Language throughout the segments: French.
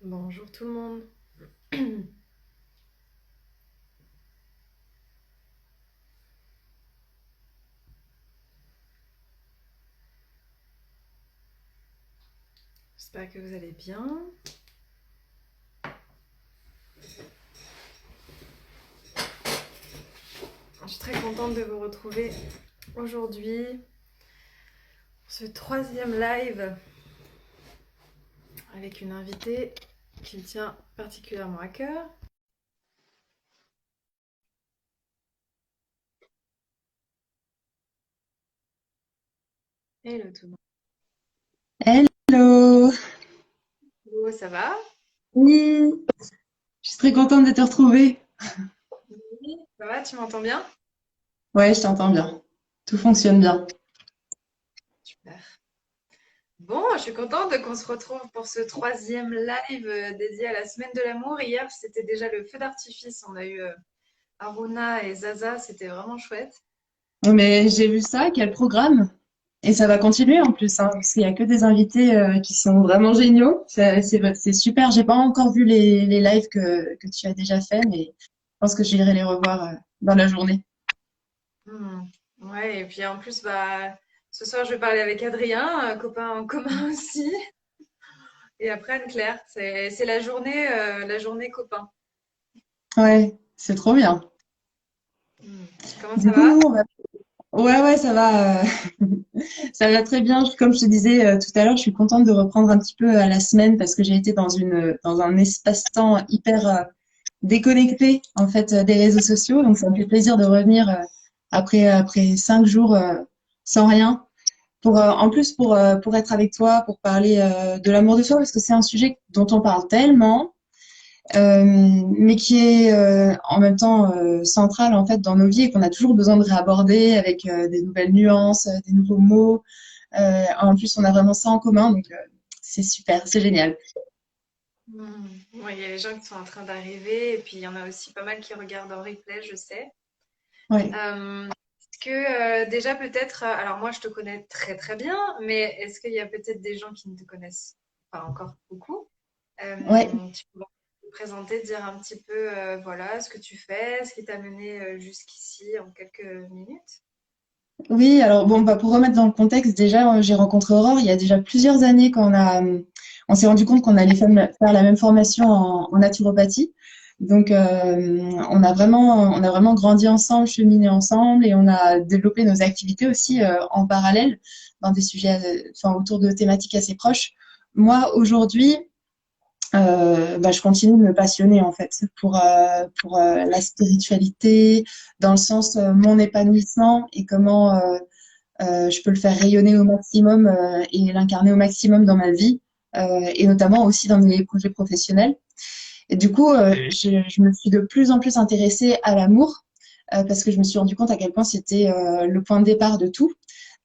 Bonjour tout le monde. J'espère que vous allez bien. Je suis très contente de vous retrouver aujourd'hui pour ce troisième live avec une invitée qui me tient particulièrement à cœur. Hello tout le Hello! monde. Ça va? Oui, je suis très contente de te retrouver. Oui. Ça va, tu m'entends bien? Ouais, je t'entends bien. Tout fonctionne bien. Super. Bon, je suis contente qu'on se retrouve pour ce troisième live dédié à la semaine de l'amour. Hier, c'était déjà le feu d'artifice. On a eu Aruna et Zaza, c'était vraiment chouette. Mais j'ai vu ça, quel programme? Et ça va continuer en plus, hein, parce qu'il y a que des invités qui sont vraiment géniaux. C'est super. J'ai pas encore vu les lives que tu as déjà fait, mais je pense que j'irai les revoir dans la journée. Hmm. Ouais, et puis en plus, ce soir, je vais parler avec Adrien, un copain en commun aussi, et après Anne-Claire. C'est la journée copain. Ouais, c'est trop bien. Hmm. Comment Du ça coup, va? ouais, ça va. Ça va très bien. Comme je te disais tout à l'heure, je suis contente de reprendre un petit peu à la semaine parce que j'ai été dans un espace-temps hyper déconnecté en fait des réseaux sociaux. Donc ça me fait plaisir de revenir après 5 jours sans rien. En plus pour être avec toi, pour parler de l'amour de soi parce que c'est un sujet dont on parle tellement, mais qui est en même temps central en fait dans nos vies et qu'on a toujours besoin de réaborder avec des nouvelles nuances, des nouveaux mots. En plus, on a vraiment ça en commun, donc c'est super, c'est génial. Hmm. Ouais, il y a les gens qui sont en train d'arriver, et puis il y en a aussi pas mal qui regardent en replay, je sais. Ouais, Est-ce que déjà peut-être, alors moi je te connais très très bien, mais est-ce qu'il y a peut-être des gens qui ne te connaissent pas encore beaucoup? ouais. Tu pourrais te présenter, dire un petit peu, voilà, ce que tu fais, ce qui t'a mené jusqu'ici en quelques minutes. Oui, alors bon, bah, pour remettre dans le contexte, déjà, j'ai rencontré Aurore il y a déjà plusieurs années on s'est rendu compte qu'on allait faire la même formation en naturopathie. Donc, on a vraiment grandi ensemble, cheminé ensemble et on a développé nos activités aussi en parallèle dans des sujets, enfin, autour de thématiques assez proches. Moi, aujourd'hui, je continue de me passionner en fait pour la spiritualité, dans le sens mon épanouissement et comment je peux le faire rayonner au maximum et l'incarner au maximum dans ma vie et notamment aussi dans mes projets professionnels. Et du coup, je me suis de plus en plus intéressée à l'amour parce que je me suis rendu compte à quel point c'était le point de départ de tout.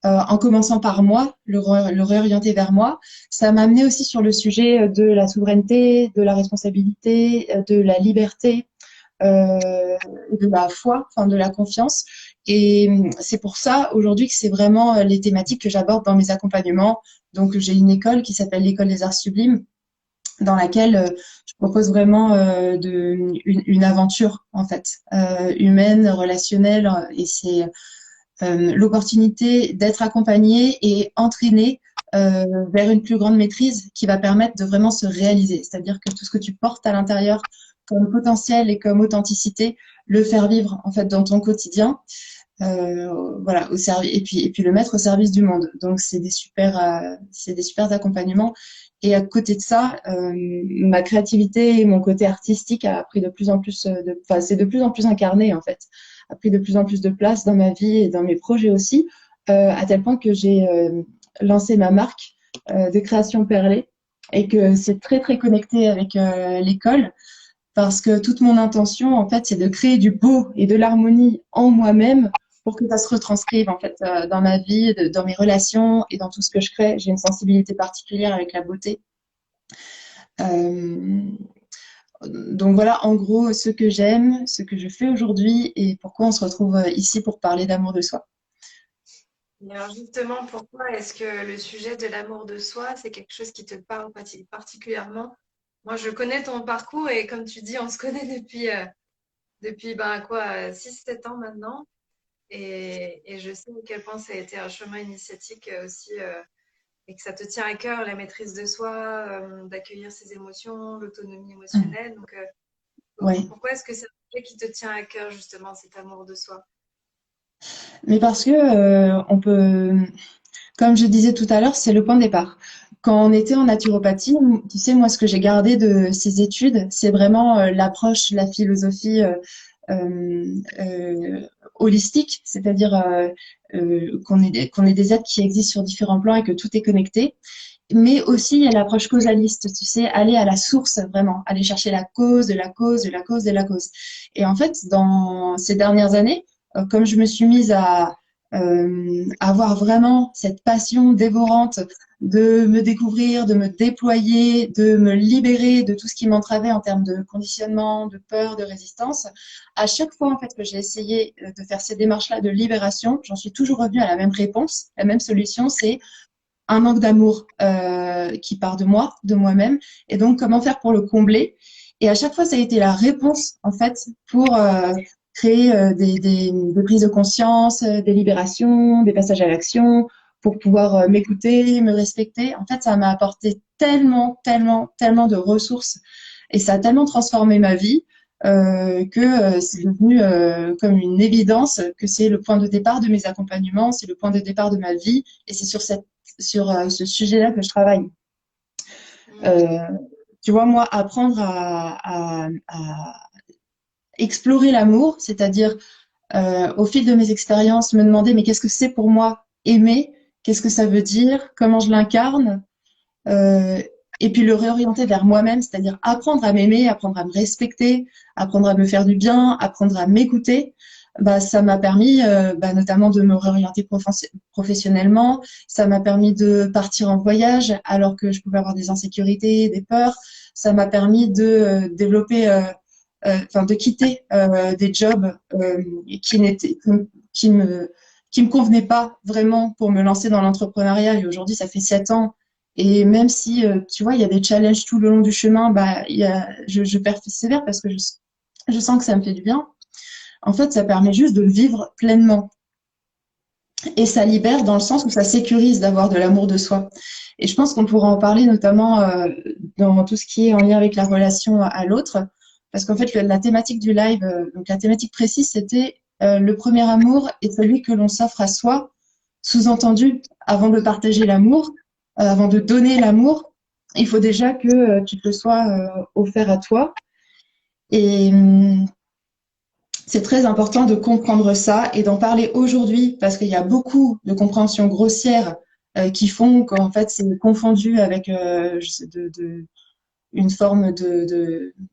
En commençant par moi, le réorienter vers moi, ça m'a amené aussi sur le sujet de la souveraineté, de la responsabilité, de la liberté, de la foi, enfin de la confiance. Et c'est pour ça aujourd'hui que c'est vraiment les thématiques que j'aborde dans mes accompagnements. Donc j'ai une école qui s'appelle l'école des arts sublimes, dans laquelle je propose vraiment une aventure en fait humaine, relationnelle, et c'est l'opportunité d'être accompagné et entraîné vers une plus grande maîtrise qui va permettre de vraiment se réaliser. C'est-à-dire que tout ce que tu portes à l'intérieur comme potentiel et comme authenticité, le faire vivre en fait dans ton quotidien, voilà, et puis le mettre au service du monde. Donc c'est des super accompagnements. Et à côté de ça, ma créativité et mon côté artistique a pris de plus en plus enfin, c'est de plus en plus incarné en fait, a pris de plus en plus de place dans ma vie et dans mes projets aussi, à tel point que j'ai lancé ma marque de création perlée et que c'est très très connecté avec l'école parce que toute mon intention, en fait, c'est de créer du beau et de l'harmonie en moi-même pour que ça se retranscrive, en fait, dans ma vie, dans mes relations et dans tout ce que je crée. J'ai une sensibilité particulière avec la beauté. Euh, donc voilà, en gros, ce que j'aime, ce que je fais aujourd'hui et pourquoi on se retrouve ici pour parler d'amour de soi. Et alors justement, pourquoi est-ce que le sujet de l'amour de soi, c'est quelque chose qui te parle particulièrement? Moi, je connais ton parcours et comme tu dis, on se connaît depuis ben, quoi, 6-7 ans maintenant. Et je sais à quel point ça a été un chemin initiatique aussi et que ça te tient à cœur, la maîtrise de soi, d'accueillir ses émotions, l'autonomie Mm. émotionnelle. Donc, Ouais. pourquoi est-ce que c'est un sujet qui te tient à cœur, justement, cet amour de soi? Mais parce que on peut, comme je disais tout à l'heure, c'est le point de départ. Quand on était en naturopathie, tu sais, moi, ce que j'ai gardé de ces études, c'est vraiment l'approche, la philosophie euh, euh, holistique, c'est-à-dire qu'on est des êtres qui existent sur différents plans et que tout est connecté. Mais aussi, il y a l'approche causaliste, tu sais, aller à la source, vraiment, aller chercher la cause de la cause de la cause de la cause. Et en fait, dans ces dernières années, comme je me suis mise à avoir vraiment cette passion dévorante de me découvrir, de me déployer, de me libérer de tout ce qui m'entravait en termes de conditionnement, de peur, de résistance, à chaque fois en fait que j'ai essayé de faire ces démarches-là de libération, j'en suis toujours revenue à la même réponse, la même solution, c'est un manque d'amour qui part de moi, de moi-même, et donc comment faire pour le combler. Et à chaque fois, ça a été la réponse en fait pour créer des prises de conscience, des libérations, des passages à l'action, pour pouvoir m'écouter, me respecter. En fait, ça m'a apporté tellement, tellement, tellement de ressources et ça a tellement transformé ma vie que c'est devenu comme une évidence que c'est le point de départ de mes accompagnements, c'est le point de départ de ma vie et c'est sur ce sujet-là que je travaille. Mm. Euh, tu vois, moi, apprendre à explorer l'amour, c'est-à-dire au fil de mes expériences, me demander mais qu'est-ce que c'est pour moi aimer, qu'est-ce que ça veut dire, comment je l'incarne, euh, et puis le réorienter vers moi-même, c'est-à-dire apprendre à m'aimer, apprendre à me respecter, apprendre à me faire du bien, apprendre à m'écouter. Bah, ça m'a permis bah, notamment de me réorienter professionnellement. Ça m'a permis de partir en voyage alors que je pouvais avoir des insécurités, des peurs. Ça m'a permis de développer, enfin de quitter des jobs qui n'étaient qui me qui me convenaient pas vraiment pour me lancer dans l'entrepreneuriat. Et aujourd'hui, ça fait 7 ans et même si, tu vois, il y a des challenges tout le long du chemin, bah, je persévère parce que je sens que ça me fait du bien. En fait, ça permet juste de vivre pleinement. Et ça libère dans le sens où ça sécurise d'avoir de l'amour de soi. Et je pense qu'on pourra en parler notamment dans tout ce qui est en lien avec la relation à l'autre. Parce qu'en fait, la thématique du live, donc la thématique précise, c'était le premier amour est celui que l'on s'offre à soi. Sous-entendu, avant de partager l'amour, avant de donner l'amour, il faut déjà que tu te le sois offert à toi. Et c'est très important de comprendre ça et d'en parler aujourd'hui parce qu'il y a beaucoup de compréhensions grossières qui font qu'en fait c'est confondu avec une forme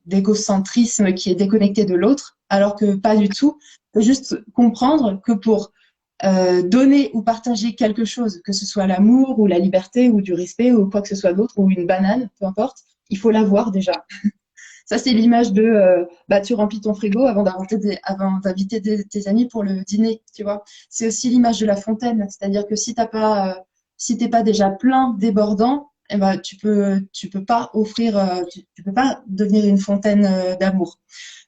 d'égocentrisme qui est déconnecté de l'autre, alors que pas du tout. Il faut juste comprendre que pour donner ou partager quelque chose, que ce soit l'amour ou la liberté ou du respect ou quoi que ce soit d'autre, ou une banane, peu importe, il faut l'avoir déjà. Ça, c'est l'image de bah, tu remplis ton frigo avant d'inviter tes amis pour le dîner, tu vois. C'est aussi l'image de la fontaine, c'est-à-dire que si t'as pas, si t'es pas déjà plein, débordant, eh ben, tu peux pas offrir, tu peux pas devenir une fontaine d'amour.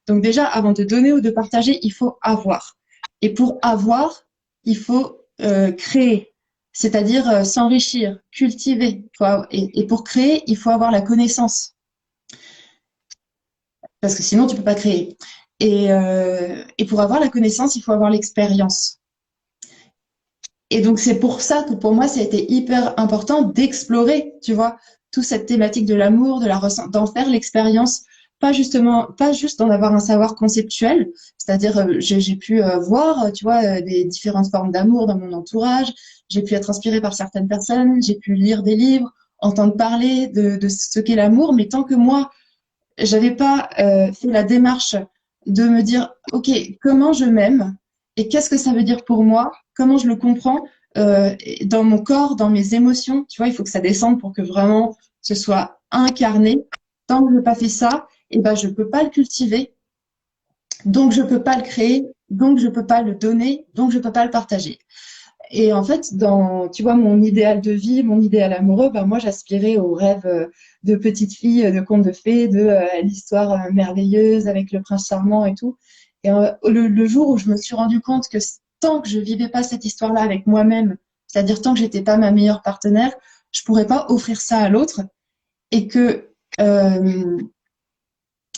Donc déjà, avant de donner ou de partager, il faut avoir. Et pour avoir, il faut créer, c'est-à-dire s'enrichir, cultiver. Et pour créer, il faut avoir la connaissance parce que sinon tu peux pas créer. Et pour avoir la connaissance, il faut avoir l'expérience. Et donc c'est pour ça que pour moi, ça a été hyper important d'explorer, tu vois, toute cette thématique de l'amour, d'en faire l'expérience, pas juste d'en avoir un savoir conceptuel, c'est-à-dire j'ai pu voir, tu vois, des différentes formes d'amour dans mon entourage, j'ai pu être inspirée par certaines personnes, j'ai pu lire des livres, entendre parler de ce qu'est l'amour, mais tant que moi, j'avais pas fait la démarche de me dire, OK, comment je m'aime et qu'est-ce que ça veut dire pour moi, comment je le comprends dans mon corps, dans mes émotions. Tu vois, il faut que ça descende pour que vraiment ce soit incarné. Tant que je n'ai pas fait ça, eh ben, je peux pas le cultiver, donc je peux pas le créer, donc je peux pas le donner, donc je peux pas le partager. Et en fait, tu vois, mon idéal de vie, mon idéal amoureux, ben moi, j'aspirais au rêve de petite fille, de conte de fées, de l'histoire merveilleuse avec le prince charmant et tout. Et le jour où je me suis rendu compte que tant que je vivais pas cette histoire-là avec moi-même, c'est-à-dire tant que j'étais pas ma meilleure partenaire, je pourrais pas offrir ça à l'autre, et que euh,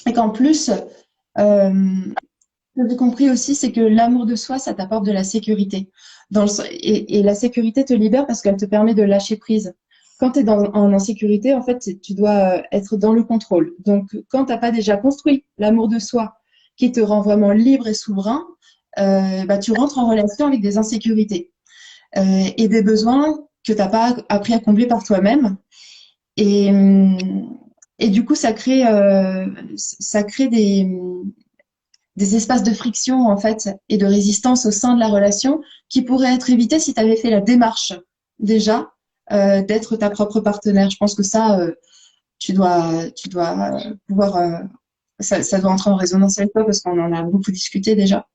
et qu'en plus, euh, ce que j'ai compris aussi, c'est que l'amour de soi, ça t'apporte de la sécurité. Et la sécurité te libère parce qu'elle te permet de lâcher prise. Quand tu es en insécurité, en fait, tu dois être dans le contrôle. Donc, quand t'as pas déjà construit l'amour de soi qui te rend vraiment libre et souverain, bah, tu rentres en relation avec des insécurités et des besoins que t'as pas appris à combler par toi-même. Et, et du coup, ça crée des espaces de friction en fait et de résistance au sein de la relation qui pourraient être évités si tu avais fait la démarche déjà d'être ta propre partenaire. Je pense que ça, tu dois pouvoir, ça doit entrer en résonance avec toi parce qu'on en a beaucoup discuté déjà.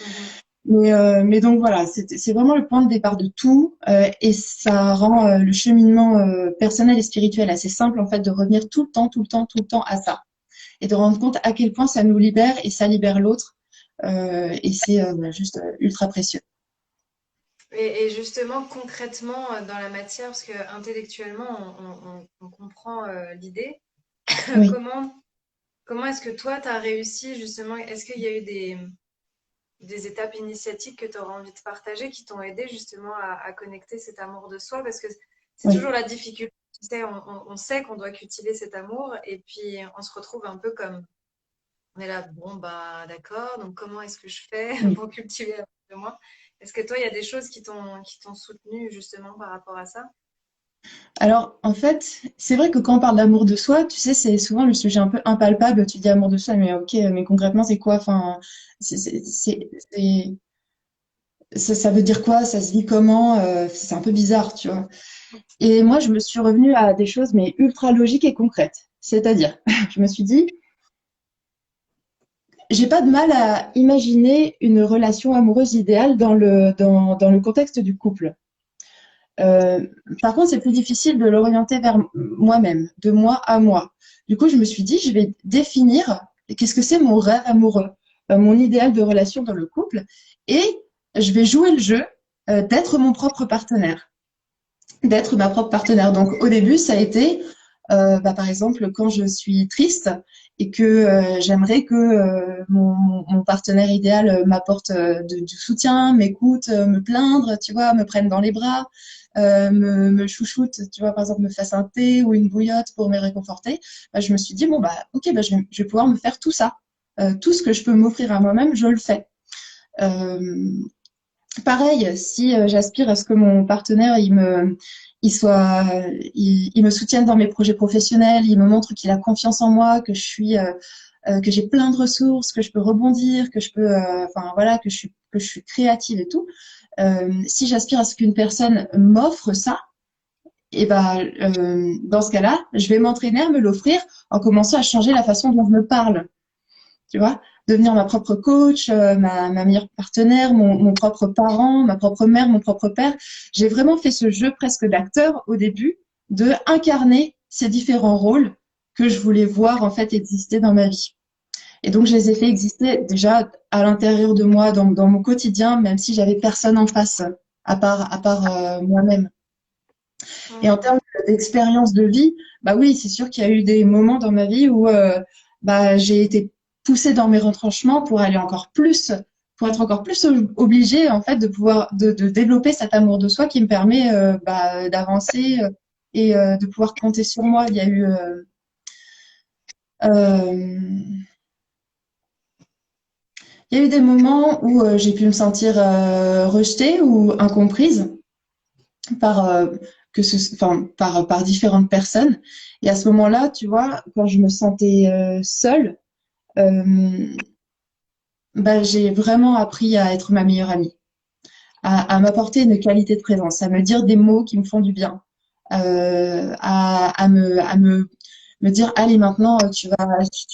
Mhm. Mais donc voilà, c'est vraiment le point de départ de tout et ça rend le cheminement personnel et spirituel assez simple en fait de revenir tout le temps, tout le temps, tout le temps à ça et de rendre compte à quel point ça nous libère et ça libère l'autre. Et c'est juste ultra précieux. Et justement, concrètement, dans la matière, parce que intellectuellement, on comprend l'idée, Oui, comment, comment est-ce que toi, tu as réussi justement, est-ce qu'il y a eu des étapes initiatiques que tu auras envie de partager qui t'ont aidé justement à connecter cet amour de soi? Parce que c'est toujours oui, la difficulté, tu sais, on sait qu'on doit cultiver cet amour et puis on se retrouve un peu comme, on est là, bon, bah d'accord, donc comment est-ce que je fais oui. pour cultiver l'amour de moi? Est-ce que toi, il y a des choses qui t'ont soutenu justement par rapport à ça? Alors, en fait, c'est vrai que quand on parle d'amour de soi, tu sais, c'est souvent le sujet un peu impalpable. Tu dis amour de soi, mais ok, mais concrètement, c'est quoi? Enfin, ça veut dire quoi? Ça se vit comment? C'est un peu bizarre, tu vois. Et moi, je me suis revenue à des choses, mais ultra logiques et concrètes. C'est-à-dire, je me suis dit, j'ai pas de mal à imaginer une relation amoureuse idéale dans le contexte du couple. Euh, Par contre, c'est plus difficile de l'orienter vers moi-même, de moi à moi. Du coup, je me suis dit, je vais définir qu'est-ce que c'est mon rêve amoureux, mon idéal de relation dans le couple, et je vais jouer le jeu d'être mon propre partenaire, d'être ma propre partenaire. Donc, au début, ça a été, bah, par exemple, quand je suis triste et que j'aimerais que mon partenaire idéal m'apporte du soutien, m'écoute, me plaindre, tu vois, me prenne dans les bras, me chouchoute, tu vois, par exemple, me fasse un thé ou une bouillotte pour me réconforter, bah, je me suis dit, bon, bah, ok, bah, je vais pouvoir me faire tout ça. Tout ce que je peux m'offrir à moi-même, je le fais. Euh, Pareil, si j'aspire à ce que mon partenaire il me soutienne dans mes projets professionnels, il me montre qu'il a confiance en moi, que j'ai plein de ressources, que je peux rebondir, que je peux, enfin voilà, que je suis créative et tout. Si j'aspire à ce qu'une personne m'offre ça, et ben dans ce cas-là, je vais m'entraîner à me l'offrir en commençant à changer la façon dont je me parle, tu vois, devenir ma propre coach, ma meilleure partenaire, mon propre parent, ma propre mère, mon propre père. J'ai vraiment fait ce jeu presque d'acteur au début, de incarner ces différents rôles que je voulais voir en fait exister dans ma vie. Et donc je les ai fait exister déjà à l'intérieur de moi, dans mon quotidien, même si j'avais personne en face, à part moi-même. Et en Hmm. termes d'expérience de vie, bah oui, c'est sûr qu'il y a eu des moments dans ma vie où bah, j'ai été poussée dans mes retranchements pour aller encore plus, pour être encore plus obligée en fait de pouvoir de développer cet amour de soi qui me permet bah, d'avancer et de pouvoir compter sur moi. Euh, il y a eu des moments où j'ai pu me sentir rejetée ou incomprise par enfin par différentes personnes. Et à ce moment-là, tu vois, quand je me sentais seule, euh, bah, j'ai vraiment appris à être ma meilleure amie, à m'apporter une qualité de présence, à me dire des mots qui me font du bien, me dire allez maintenant tu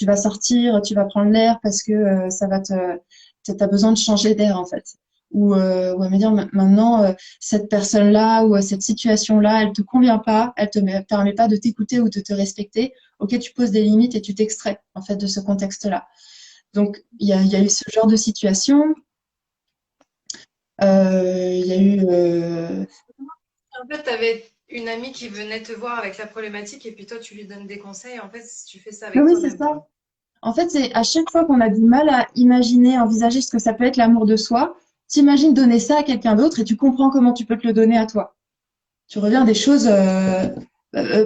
vas sortir, tu vas prendre l'air parce que ça va t'as besoin de changer d'air en fait. ou à me dire maintenant, cette personne-là ou cette situation-là, elle te convient pas, elle te permet pas de t'écouter ou de te respecter. Ok, tu poses des limites et tu t'extrais en fait de ce contexte-là. Donc il y a eu ce genre de situation. Il y a eu En fait, tu avais une amie qui venait te voir avec la problématique et puis toi, tu lui donnes des conseils. En fait, tu fais ça mais avec oui, c'est toi-même, ça. quoi. En fait, c'est à chaque fois qu'on a du mal à imaginer, envisager ce que ça peut être l'amour de soi, t'imagines donner ça à quelqu'un d'autre et tu comprends comment tu peux te le donner à toi. Tu reviens à des choses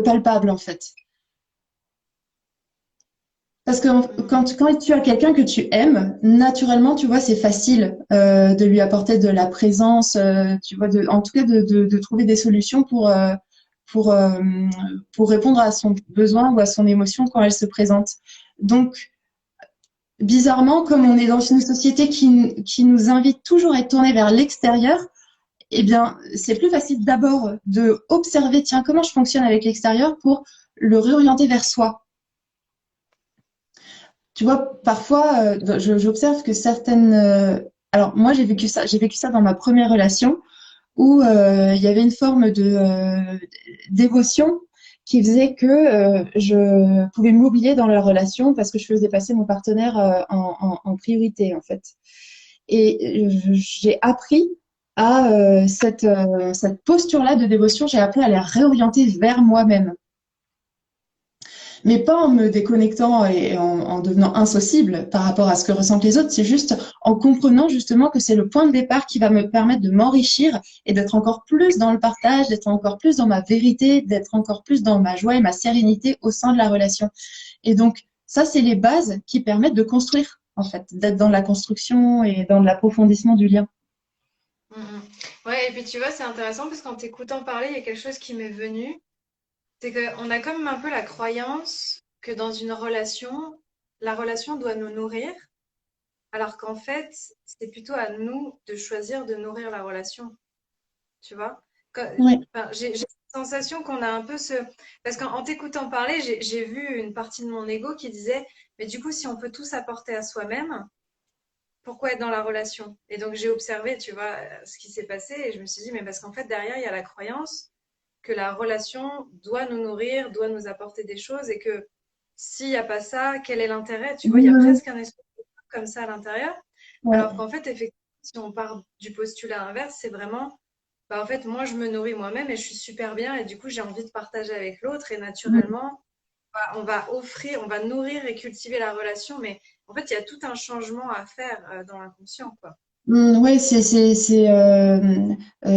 palpables en fait. Parce que Mhm. quand tu as quelqu'un que tu aimes, naturellement, tu vois, c'est facile de lui apporter de la présence, tu vois, en tout cas de trouver des solutions pour, euh, pour répondre à son besoin ou à son émotion quand elle se présente. Donc, bizarrement, comme on est dans une société qui nous invite toujours à être tourné vers l'extérieur, eh bien, c'est plus facile d'abord de observer, tiens, comment je fonctionne avec l'extérieur pour le réorienter vers soi. Tu vois, parfois, j'observe que certaines. Alors, moi, j'ai vécu ça dans ma première relation où il y avait une forme de dévotion qui faisait que je pouvais m'oublier dans la relation parce que je faisais passer mon partenaire en priorité, en fait. Et j'ai appris à cette posture-là de dévotion, j'ai appris à la réorienter vers moi-même. Mais pas en me déconnectant et en devenant insocible par rapport à ce que ressentent les autres, c'est juste en comprenant justement que c'est le point de départ qui va me permettre de m'enrichir et d'être encore plus dans le partage, d'être encore plus dans ma vérité, d'être encore plus dans ma joie et ma sérénité au sein de la relation. Et donc, ça, c'est les bases qui permettent de construire, en fait, d'être dans la construction et dans l'approfondissement du lien. Mhm. Ouais, et puis tu vois, c'est intéressant parce qu'en t'écoutant parler, il y a quelque chose qui m'est venu. C'est qu'on a comme un peu la croyance que dans une relation, la relation doit nous nourrir, alors qu'en fait, c'est plutôt à nous de choisir de nourrir la relation. Tu vois? Ouais. Enfin, j'ai cette sensation qu'on a un peu ce... Parce qu'en t'écoutant parler, j'ai vu une partie de mon ego qui disait, mais du coup, si on peut tout s'apporter à soi-même, pourquoi être dans la relation? Et donc, j'ai observé, tu vois, ce qui s'est passé et je me suis dit, mais parce qu'en fait, derrière, il y a la croyance que la relation doit nous nourrir, doit nous apporter des choses et que s'il n'y a pas ça, quel est l'intérêt? Tu vois, il y a Oui, presque un esprit comme ça à l'intérieur. Alors ouais. qu'en fait, effectivement, si on part du postulat inverse, c'est vraiment bah, en fait, moi, je me nourris moi-même et je suis super bien et du coup, j'ai envie de partager avec l'autre et naturellement, bah, on va offrir, on va nourrir et cultiver la relation, mais en fait, il y a tout un changement à faire dans l'inconscient, quoi. Ouais, c'est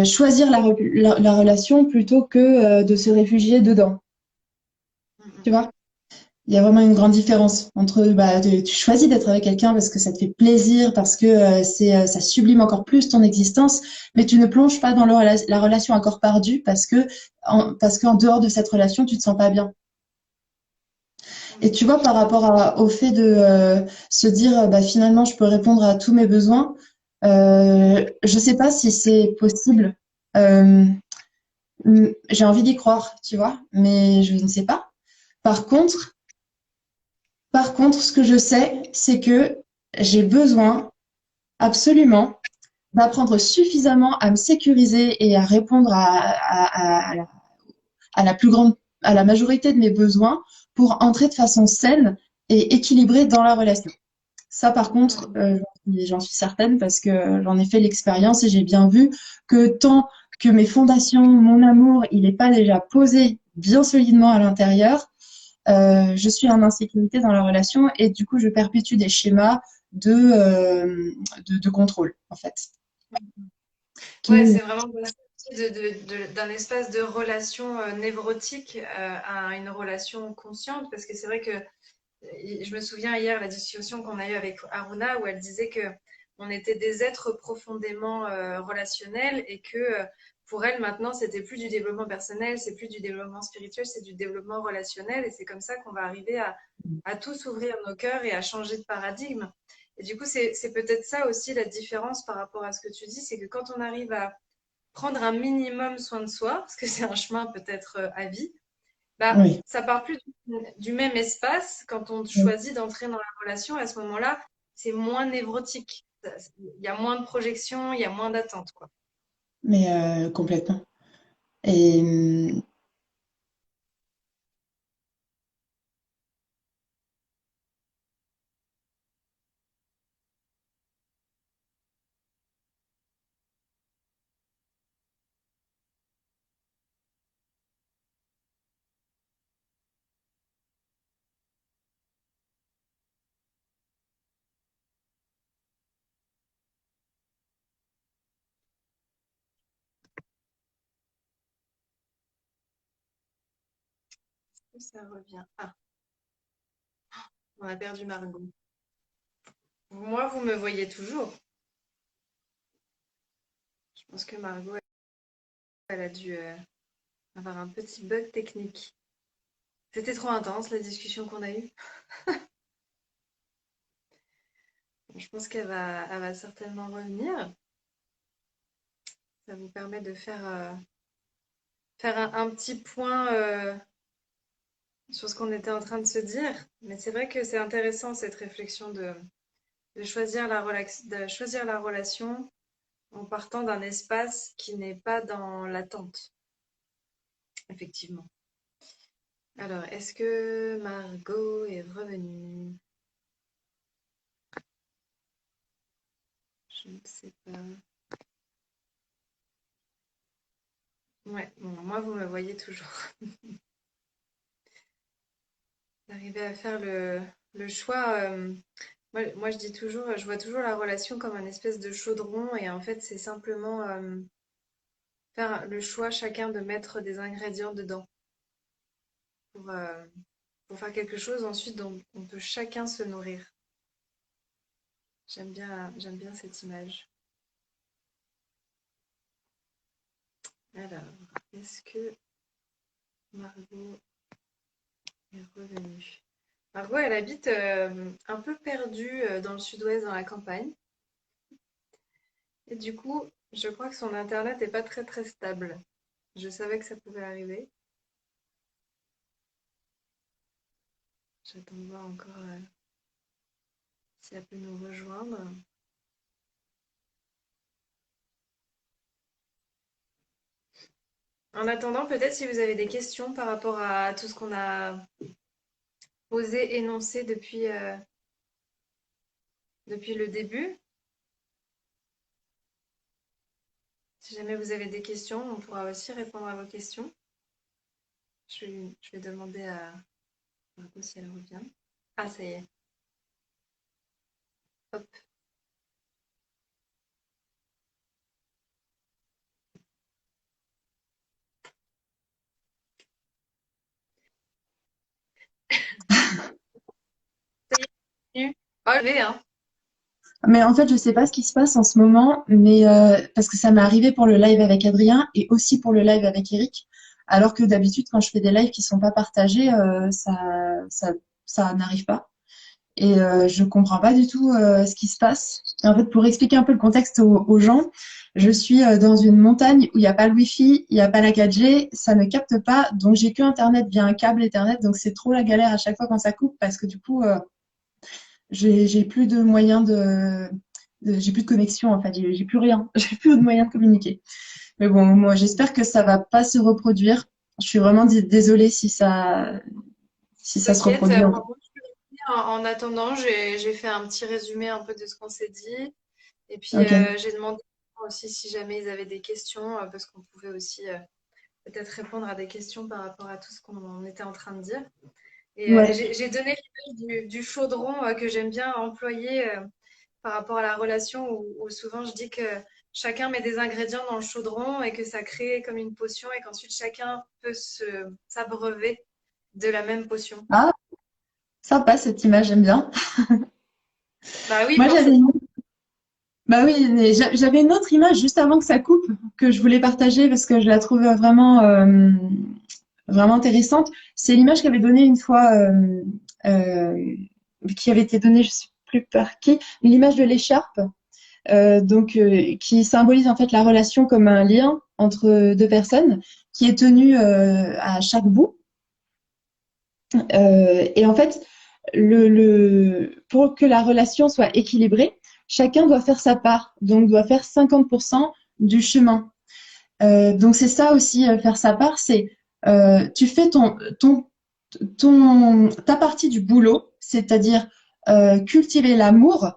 choisir la relation plutôt que de se réfugier dedans. Mm, Tu mm. vois? Il y a vraiment une grande différence entre bah, tu choisis d'être avec quelqu'un parce que ça te fait plaisir, parce que ça sublime encore plus ton existence, mais tu ne plonges pas dans la relation à corps perdu parce qu'en dehors de cette relation, tu te sens pas bien. Et tu vois, par rapport au fait de se dire, bah, finalement, je peux répondre à tous mes besoins, je sais pas si c'est possible. Euh, j'ai envie d'y croire, tu vois, mais je ne sais pas. Par contre, Par contre, ce que je sais, c'est que j'ai besoin absolument d'apprendre suffisamment à me sécuriser et à répondre à la plus grande, à la majorité de mes besoins pour entrer de façon saine et équilibrée dans la relation. Ça, par contre, Mm, j'en suis certaine parce que j'en ai fait l'expérience et j'ai bien vu que tant que mes fondations, mon amour, il n'est pas déjà posé bien solidement à l'intérieur, je suis en insécurité dans la relation et du coup, je perpétue des schémas de contrôle, en fait. mm. Ouais, Qui, c'est vraiment passer d'un espace de relation névrotique à une relation consciente, parce que c'est vrai que je me souviens hier la discussion qu'on a eue avec Aruna où elle disait que on était des êtres profondément relationnels et que pour elle maintenant c'était plus du développement personnel, c'est plus du développement spirituel, c'est du développement relationnel et c'est comme ça qu'on va arriver à tous ouvrir nos cœurs et à changer de paradigme. Et du coup, c'est peut-être ça aussi la différence par rapport à ce que tu dis, c'est que quand on arrive à prendre un minimum soin de soi, parce que c'est un chemin peut-être à vie, bah, oui, ça part plus du même espace quand on oui, choisit d'entrer dans la relation. À ce moment-là, c'est moins névrotique. il y a moins de projections, il y a moins d'attentes, quoi. Mais complètement. Et Ça revient. Ah, on a perdu Margot. Moi, vous me voyez toujours. Je pense que Margot, elle a dû avoir un petit bug technique. C'était trop intense, la discussion qu'on a eue. Je pense elle va certainement revenir. Ça vous permet de faire un petit point sur ce qu'on était en train de se dire. Mais c'est vrai que c'est intéressant cette réflexion de choisir de choisir la relation en partant d'un espace qui n'est pas dans l'attente, effectivement. Alors, est-ce que Margot est revenue? Je ne sais pas. Ouais, bon, moi, vous me voyez toujours. D'arriver à faire le choix. Moi, je dis toujours, je vois toujours la relation comme un espèce de chaudron et en fait, c'est simplement faire le choix chacun de mettre des ingrédients dedans pour, euh, pour faire quelque chose ensuite dont on peut chacun se nourrir. J'aime bien cette image. Alors, est-ce que Margot est revenue? Margot, elle habite un peu perdue dans le sud-ouest, dans la campagne. Et du coup, je crois que son internet n'est pas très très stable. Je savais que ça pouvait arriver. J'attends de voir encore si elle peut nous rejoindre. En attendant, peut-être si vous avez des questions par rapport à tout ce qu'on a osé énoncer depuis le début. Si jamais vous avez des questions, on pourra aussi répondre à vos questions. Je vais demander à Margot si elle revient. Ah, ça y est. Hop. Ça y est. Oh, je vais, hein. mais en fait, je sais pas ce qui se passe en ce moment, mais parce que ça m'est arrivé pour le live avec Adrien et aussi pour le live avec Eric. Alors que d'habitude, quand je fais des lives qui sont pas partagés, ça n'arrive pas. Et je comprends pas du tout ce qui se passe. Et en fait, pour expliquer un peu le contexte aux gens, je suis dans une montagne où il n'y a pas le Wi-Fi, il n'y a pas la 4G, ça ne capte pas, donc j'ai que Internet via un câble Ethernet, donc c'est trop la galère à chaque fois quand ça coupe parce que du coup, j'ai plus de moyens j'ai plus de connexion en fait, j'ai plus rien, j'ai plus de moyens de communiquer. Mais bon, moi j'espère que ça va pas se reproduire. Je suis vraiment désolée si ça se T'inquiète, reproduit. moi, je suis ici. En attendant, j'ai fait un petit résumé un peu de ce qu'on s'est dit. Et puis, Ok. j'ai demandé aussi si jamais ils avaient des questions, parce qu'on pouvait aussi peut-être répondre à des questions par rapport à tout ce qu'on était en train de dire. Et Ouais. j'ai donné l'image du chaudron que j'aime bien employer par rapport à la relation où souvent je dis que chacun met des ingrédients dans le chaudron et que ça crée comme une potion et qu'ensuite chacun peut s'abreuver de la même potion. Ah, sympa cette image, j'aime bien. Bah oui, Moi forcément. bah oui, mais j'avais une autre image juste avant que ça coupe que je voulais partager parce que je la trouve vraiment intéressante. C'est l'image qu'avait donnée une fois, euh, qui avait été donnée, je sais plus par qui, l'image de l'écharpe, qui symbolise en fait la relation comme un lien entre deux personnes qui est tenu à chaque bout. Et en fait, pour que la relation soit équilibrée, chacun doit faire sa part, donc doit faire 50% du chemin. Donc c'est ça aussi, faire sa part, c'est tu fais ta partie du boulot, c'est-à-dire cultiver l'amour,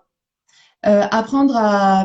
apprendre à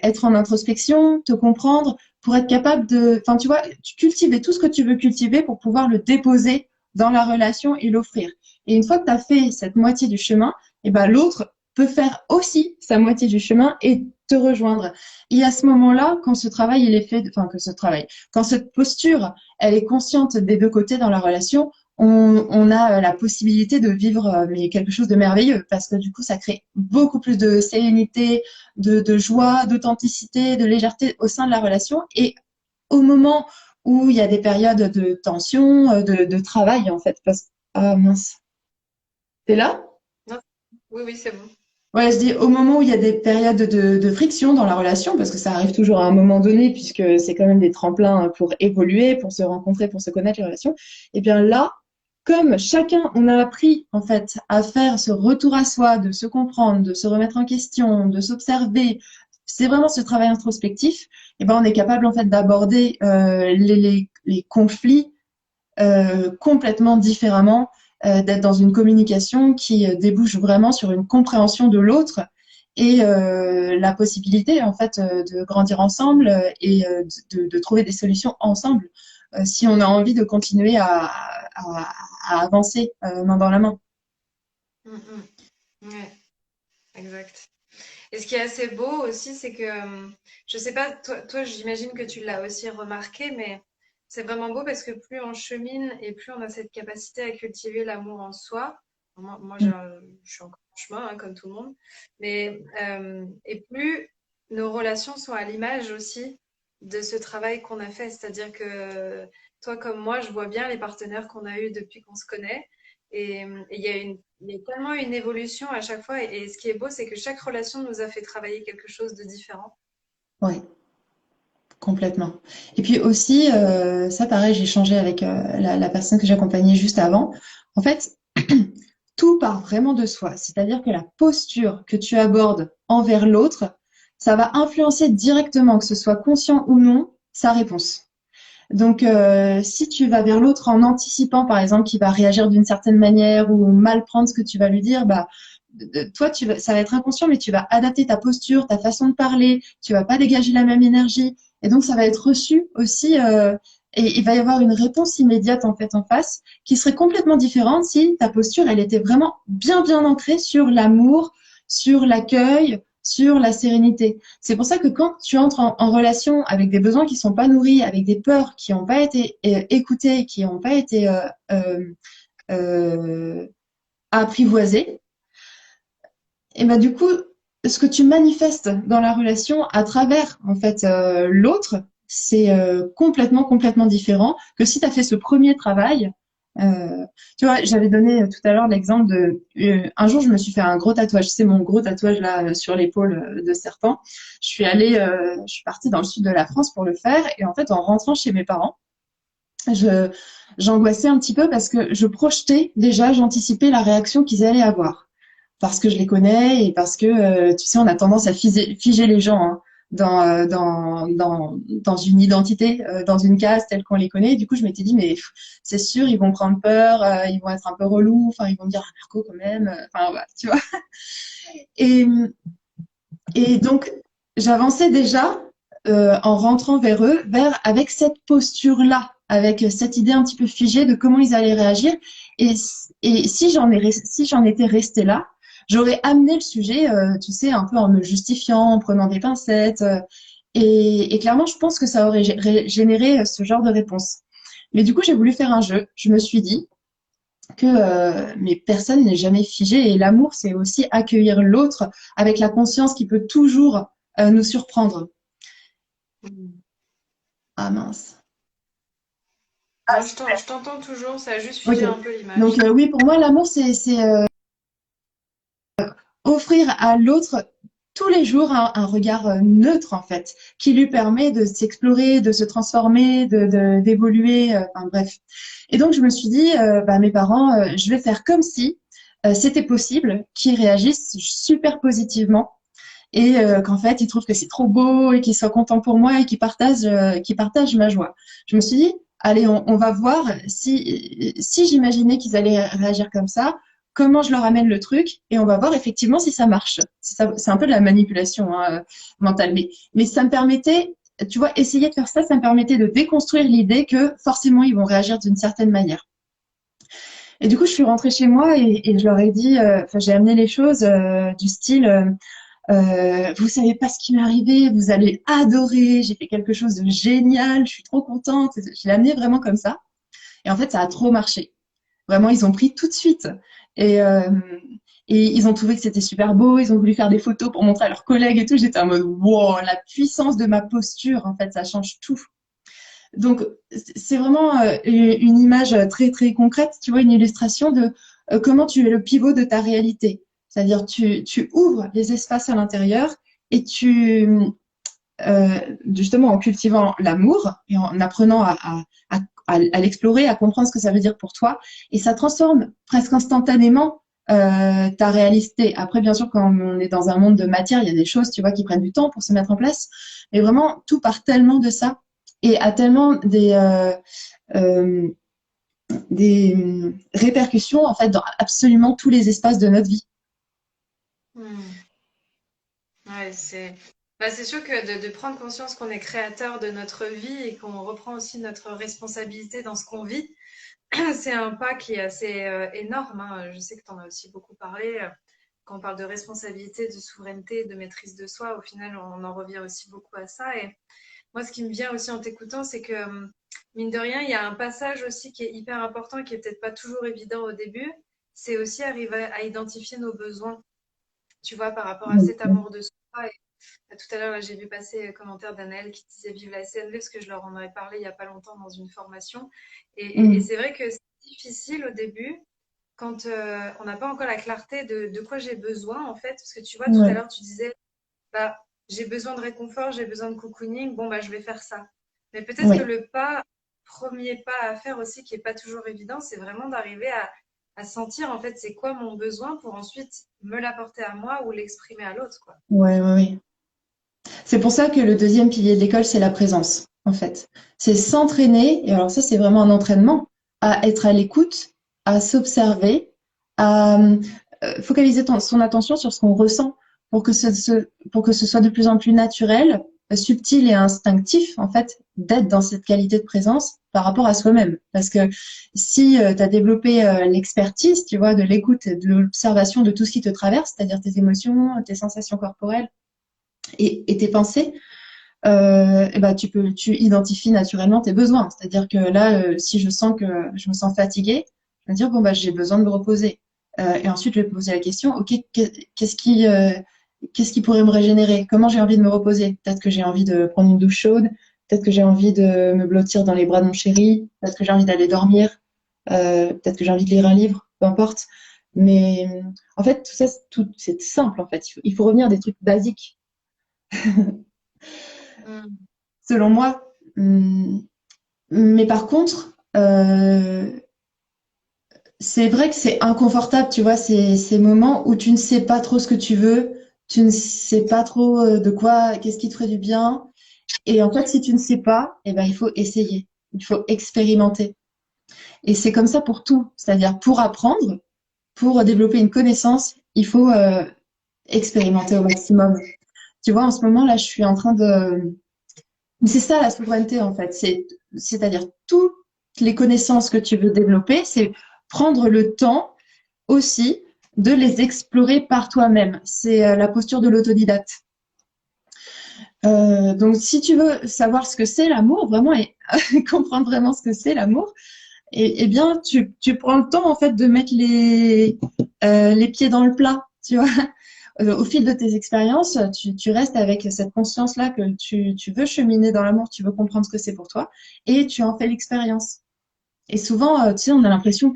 être en introspection, te comprendre, pour être capable enfin tu vois, cultiver tout ce que tu veux cultiver pour pouvoir le déposer dans la relation et l'offrir. Et une fois que tu as fait cette moitié du chemin, et ben l'autre peut faire aussi sa moitié du chemin et te rejoindre. Et à ce moment-là, quand ce travail il est fait, enfin que ce travail, quand cette posture elle est consciente des deux côtés dans la relation, on a la possibilité de vivre mais quelque chose de merveilleux parce que du coup, ça crée beaucoup plus de sérénité, de joie, d'authenticité, de légèreté au sein de la relation. Et au moment où il y a des périodes de tension, de travail, en fait, ah mince, t'es là? Non, oui, oui, c'est bon. Ouais, je dis au moment où il y a des périodes de friction dans la relation, parce que ça arrive toujours à un moment donné, puisque c'est quand même des tremplins pour évoluer, pour se rencontrer, pour se connaître les relations. Et bien là, comme chacun, on a appris en fait à faire ce retour à soi, de se comprendre, de se remettre en question, de s'observer, c'est vraiment ce travail introspectif. Et ben on est capable en fait d'aborder les conflits complètement différemment, d'être dans une communication qui débouche vraiment sur une compréhension de l'autre et la possibilité en fait de grandir ensemble de trouver des solutions ensemble si on a envie de continuer à avancer main dans la main. Mm, mm. Ouais, exact. Et ce qui est assez beau aussi, c'est que, je sais pas, toi j'imagine que tu l'as aussi remarqué, mais c'est vraiment beau parce que plus on chemine et plus on a cette capacité à cultiver l'amour en soi. Moi je suis encore en chemin, hein, comme tout le monde, mais et plus nos relations sont à l'image aussi de ce travail qu'on a fait. C'est-à-dire que toi comme moi, je vois bien les partenaires qu'on a eus depuis qu'on se connaît. Et il y a tellement une évolution à chaque fois. Et ce qui est beau, c'est que chaque relation nous a fait travailler quelque chose de différent. Ouais, complètement. Et puis aussi, ça pareil, j'ai changé avec la personne que j'accompagnais juste avant. En fait, tout part vraiment de soi. C'est-à-dire que la posture que tu abordes envers l'autre, ça va influencer directement, que ce soit conscient ou non, sa réponse. Donc, si tu vas vers l'autre en anticipant, par exemple, qu'il va réagir d'une certaine manière ou mal prendre ce que tu vas lui dire, bah, toi, ça va être inconscient, mais tu vas adapter ta posture, ta façon de parler, tu vas pas dégager la même énergie, et donc ça va être reçu aussi, et il va y avoir une réponse immédiate en fait en face, qui serait complètement différente si ta posture, elle était vraiment bien ancrée sur l'amour, sur l'accueil, sur la sérénité. C'est pour ça que quand tu entres en relation avec des besoins qui sont pas nourris, avec des peurs qui n'ont pas été écoutées, qui n'ont pas été euh, apprivoisées, et ben du coup, ce que tu manifestes dans la relation à travers en fait l'autre, c'est complètement différent que si tu as fait ce premier travail. Tu vois, j'avais donné tout à l'heure l'exemple de un jour je me suis fait un gros tatouage, c'est mon gros tatouage là sur l'épaule de serpent. Je suis partie dans le sud de la France pour le faire et en fait en rentrant chez mes parents, je j'angoissais un petit peu parce que je projetais déjà, j'anticipais la réaction qu'ils allaient avoir parce que je les connais et parce que, tu sais, on a tendance à figer les gens hein, dans une identité, dans une case telle qu'on les connaît. Et du coup, je m'étais dit, mais c'est sûr, ils vont prendre peur, ils vont être un peu relous, enfin, ils vont me dire, ah, Marco, quand même, enfin, voilà, tu vois. Et, et donc, j'avançais déjà en rentrant vers eux, avec cette posture-là, avec cette idée un petit peu figée de comment ils allaient réagir. Et, et si j'en étais restée là, j'aurais amené le sujet, tu sais, un peu en me justifiant, en prenant des pincettes. Et clairement, je pense que ça aurait généré ce genre de réponse. Mais du coup, j'ai voulu faire un jeu. Je me suis dit que mais personne n'est jamais figé et l'amour, c'est aussi accueillir l'autre avec la conscience qui peut toujours nous surprendre. Mm. Ah mince. Ah, Non, super. je t'entends toujours, ça a juste Ok. figé un peu Donc l'image. oui, pour moi, l'amour, c'est offrir à l'autre tous les jours un regard neutre en fait, qui lui permet de s'explorer, de se transformer, d'évoluer, enfin bref. Et donc je me suis dit, bah, mes parents, je vais faire comme si c'était possible, qu'ils réagissent super positivement. et qu'en fait, ils trouvent que c'est trop beau et qu'ils soient contents pour moi et qu'ils partagent ma joie. Je me suis dit, allez, on va voir si j'imaginais qu'ils allaient réagir comme ça, comment je leur amène le truc et on va voir effectivement si ça marche. C'est un peu de la manipulation hein, mentale, mais ça me permettait, tu vois, essayer de faire ça, ça me permettait de déconstruire l'idée que forcément ils vont réagir d'une certaine manière. Et du coup, je suis rentrée chez moi et je leur ai dit, enfin, j'ai amené les choses du style, vous savez pas ce qui m'est arrivé, vous allez adorer, j'ai fait quelque chose de génial, je suis trop contente. Je l'ai amené vraiment comme ça. Et en fait, ça a trop marché. Vraiment, ils ont pris tout de suite. Et, euh, et ils ont trouvé que c'était super beau, ils ont voulu faire des photos pour montrer à leurs collègues et tout. J'étais en mode, wow, la puissance de ma posture, en fait, ça change tout. Donc, c'est vraiment une image très, très concrète, tu vois, une illustration de comment tu es le pivot de ta réalité. C'est-à-dire, tu ouvres les espaces à l'intérieur et justement, en cultivant l'amour et en apprenant à l'explorer, à comprendre ce que ça veut dire pour toi, et ça transforme presque instantanément ta réalité. Après, bien sûr, quand on est dans un monde de matière, il y a des choses, tu vois, qui prennent du temps pour se mettre en place, mais vraiment, tout part tellement de ça et a tellement euh, des répercussions en fait dans absolument tous les espaces de notre vie. Hmm. Ouais, c'est sûr que de prendre conscience qu'on est créateur de notre vie et qu'on reprend aussi notre responsabilité dans ce qu'on vit, c'est un pas qui est assez énorme, hein. Je sais que tu en as aussi beaucoup parlé. Quand on parle de responsabilité, de souveraineté, de maîtrise de soi, au final, on en revient aussi beaucoup à ça. Et moi, ce qui me vient aussi en t'écoutant, c'est que, mine de rien, il y a un passage aussi qui est hyper important, qui est peut-être pas toujours évident au début. C'est aussi arriver à identifier nos besoins, tu vois, par rapport à cet amour de soi. Et tout à l'heure, là, j'ai vu passer un commentaire d'Anaël qui disait vive la SNV, parce que je leur en avais parlé il y a pas longtemps dans une formation. Et Mm. c'est vrai que c'est difficile au début quand on n'a pas encore la clarté de quoi j'ai besoin, en fait. Parce que tu vois, tout à Ouais, l'heure, tu disais, bah, j'ai besoin de réconfort, j'ai besoin de cocooning, bon, bah, je vais faire ça. Mais peut-être que ouais. le pas, premier pas à faire aussi, qui est pas toujours évident, c'est vraiment d'arriver à sentir, en fait, c'est quoi mon besoin pour ensuite me l'apporter à moi ou l'exprimer à l'autre, quoi. Ouais, ouais, ouais. C'est pour ça que le deuxième pilier de l'école, c'est la présence, en fait. C'est s'entraîner, et alors ça, c'est vraiment un entraînement, à être à l'écoute, à s'observer, à focaliser son attention sur ce qu'on ressent pour que ce soit de plus en plus naturel, subtil et instinctif, en fait, d'être dans cette qualité de présence par rapport à soi-même. Parce que si tu as développé l'expertise, tu vois, de l'écoute et de l'observation de tout ce qui te traverse, c'est-à-dire tes émotions, tes sensations corporelles, et tes pensées, et ben tu identifies naturellement tes besoins. C'est-à-dire que là, si je sens que je me sens fatiguée, je vais me dire bon bah j'ai besoin de me reposer. Et ensuite, je vais poser la question, ok, qu'est-ce qui pourrait me régénérer? Comment j'ai envie de me reposer? Peut-être que j'ai envie de prendre une douche chaude, peut-être que j'ai envie de me blottir dans les bras de mon chéri, peut-être que j'ai envie d'aller dormir, peut-être que j'ai envie de lire un livre, peu importe. Mais en fait, tout ça, c'est simple en fait. Il faut revenir à des trucs basiques Mm. selon moi. Mais par contre, c'est vrai que c'est inconfortable, tu vois, ces moments où tu ne sais pas trop ce que tu veux, tu ne sais pas trop de quoi, qu'est-ce qui te ferait du bien. Et en fait, si tu ne sais pas, eh ben, il faut essayer, il faut expérimenter. Et c'est comme ça pour tout. C'est-à-dire, pour apprendre, pour développer une connaissance, il faut expérimenter au maximum. Tu vois, en ce moment, là, je suis en train de c'est ça la souveraineté en fait. C'est-à-dire toutes les connaissances que tu veux développer, c'est prendre le temps aussi de les explorer par toi-même. C'est la posture de l'autodidacte. Donc, si tu veux savoir ce que c'est l'amour, vraiment, et comprendre vraiment ce que c'est l'amour, et bien, tu prends le temps en fait de mettre les pieds dans le plat, tu vois. Au fil de tes expériences, tu restes avec cette conscience-là que tu veux cheminer dans l'amour, tu veux comprendre ce que c'est pour toi, et tu en fais l'expérience. Et souvent, tu sais, on a l'impression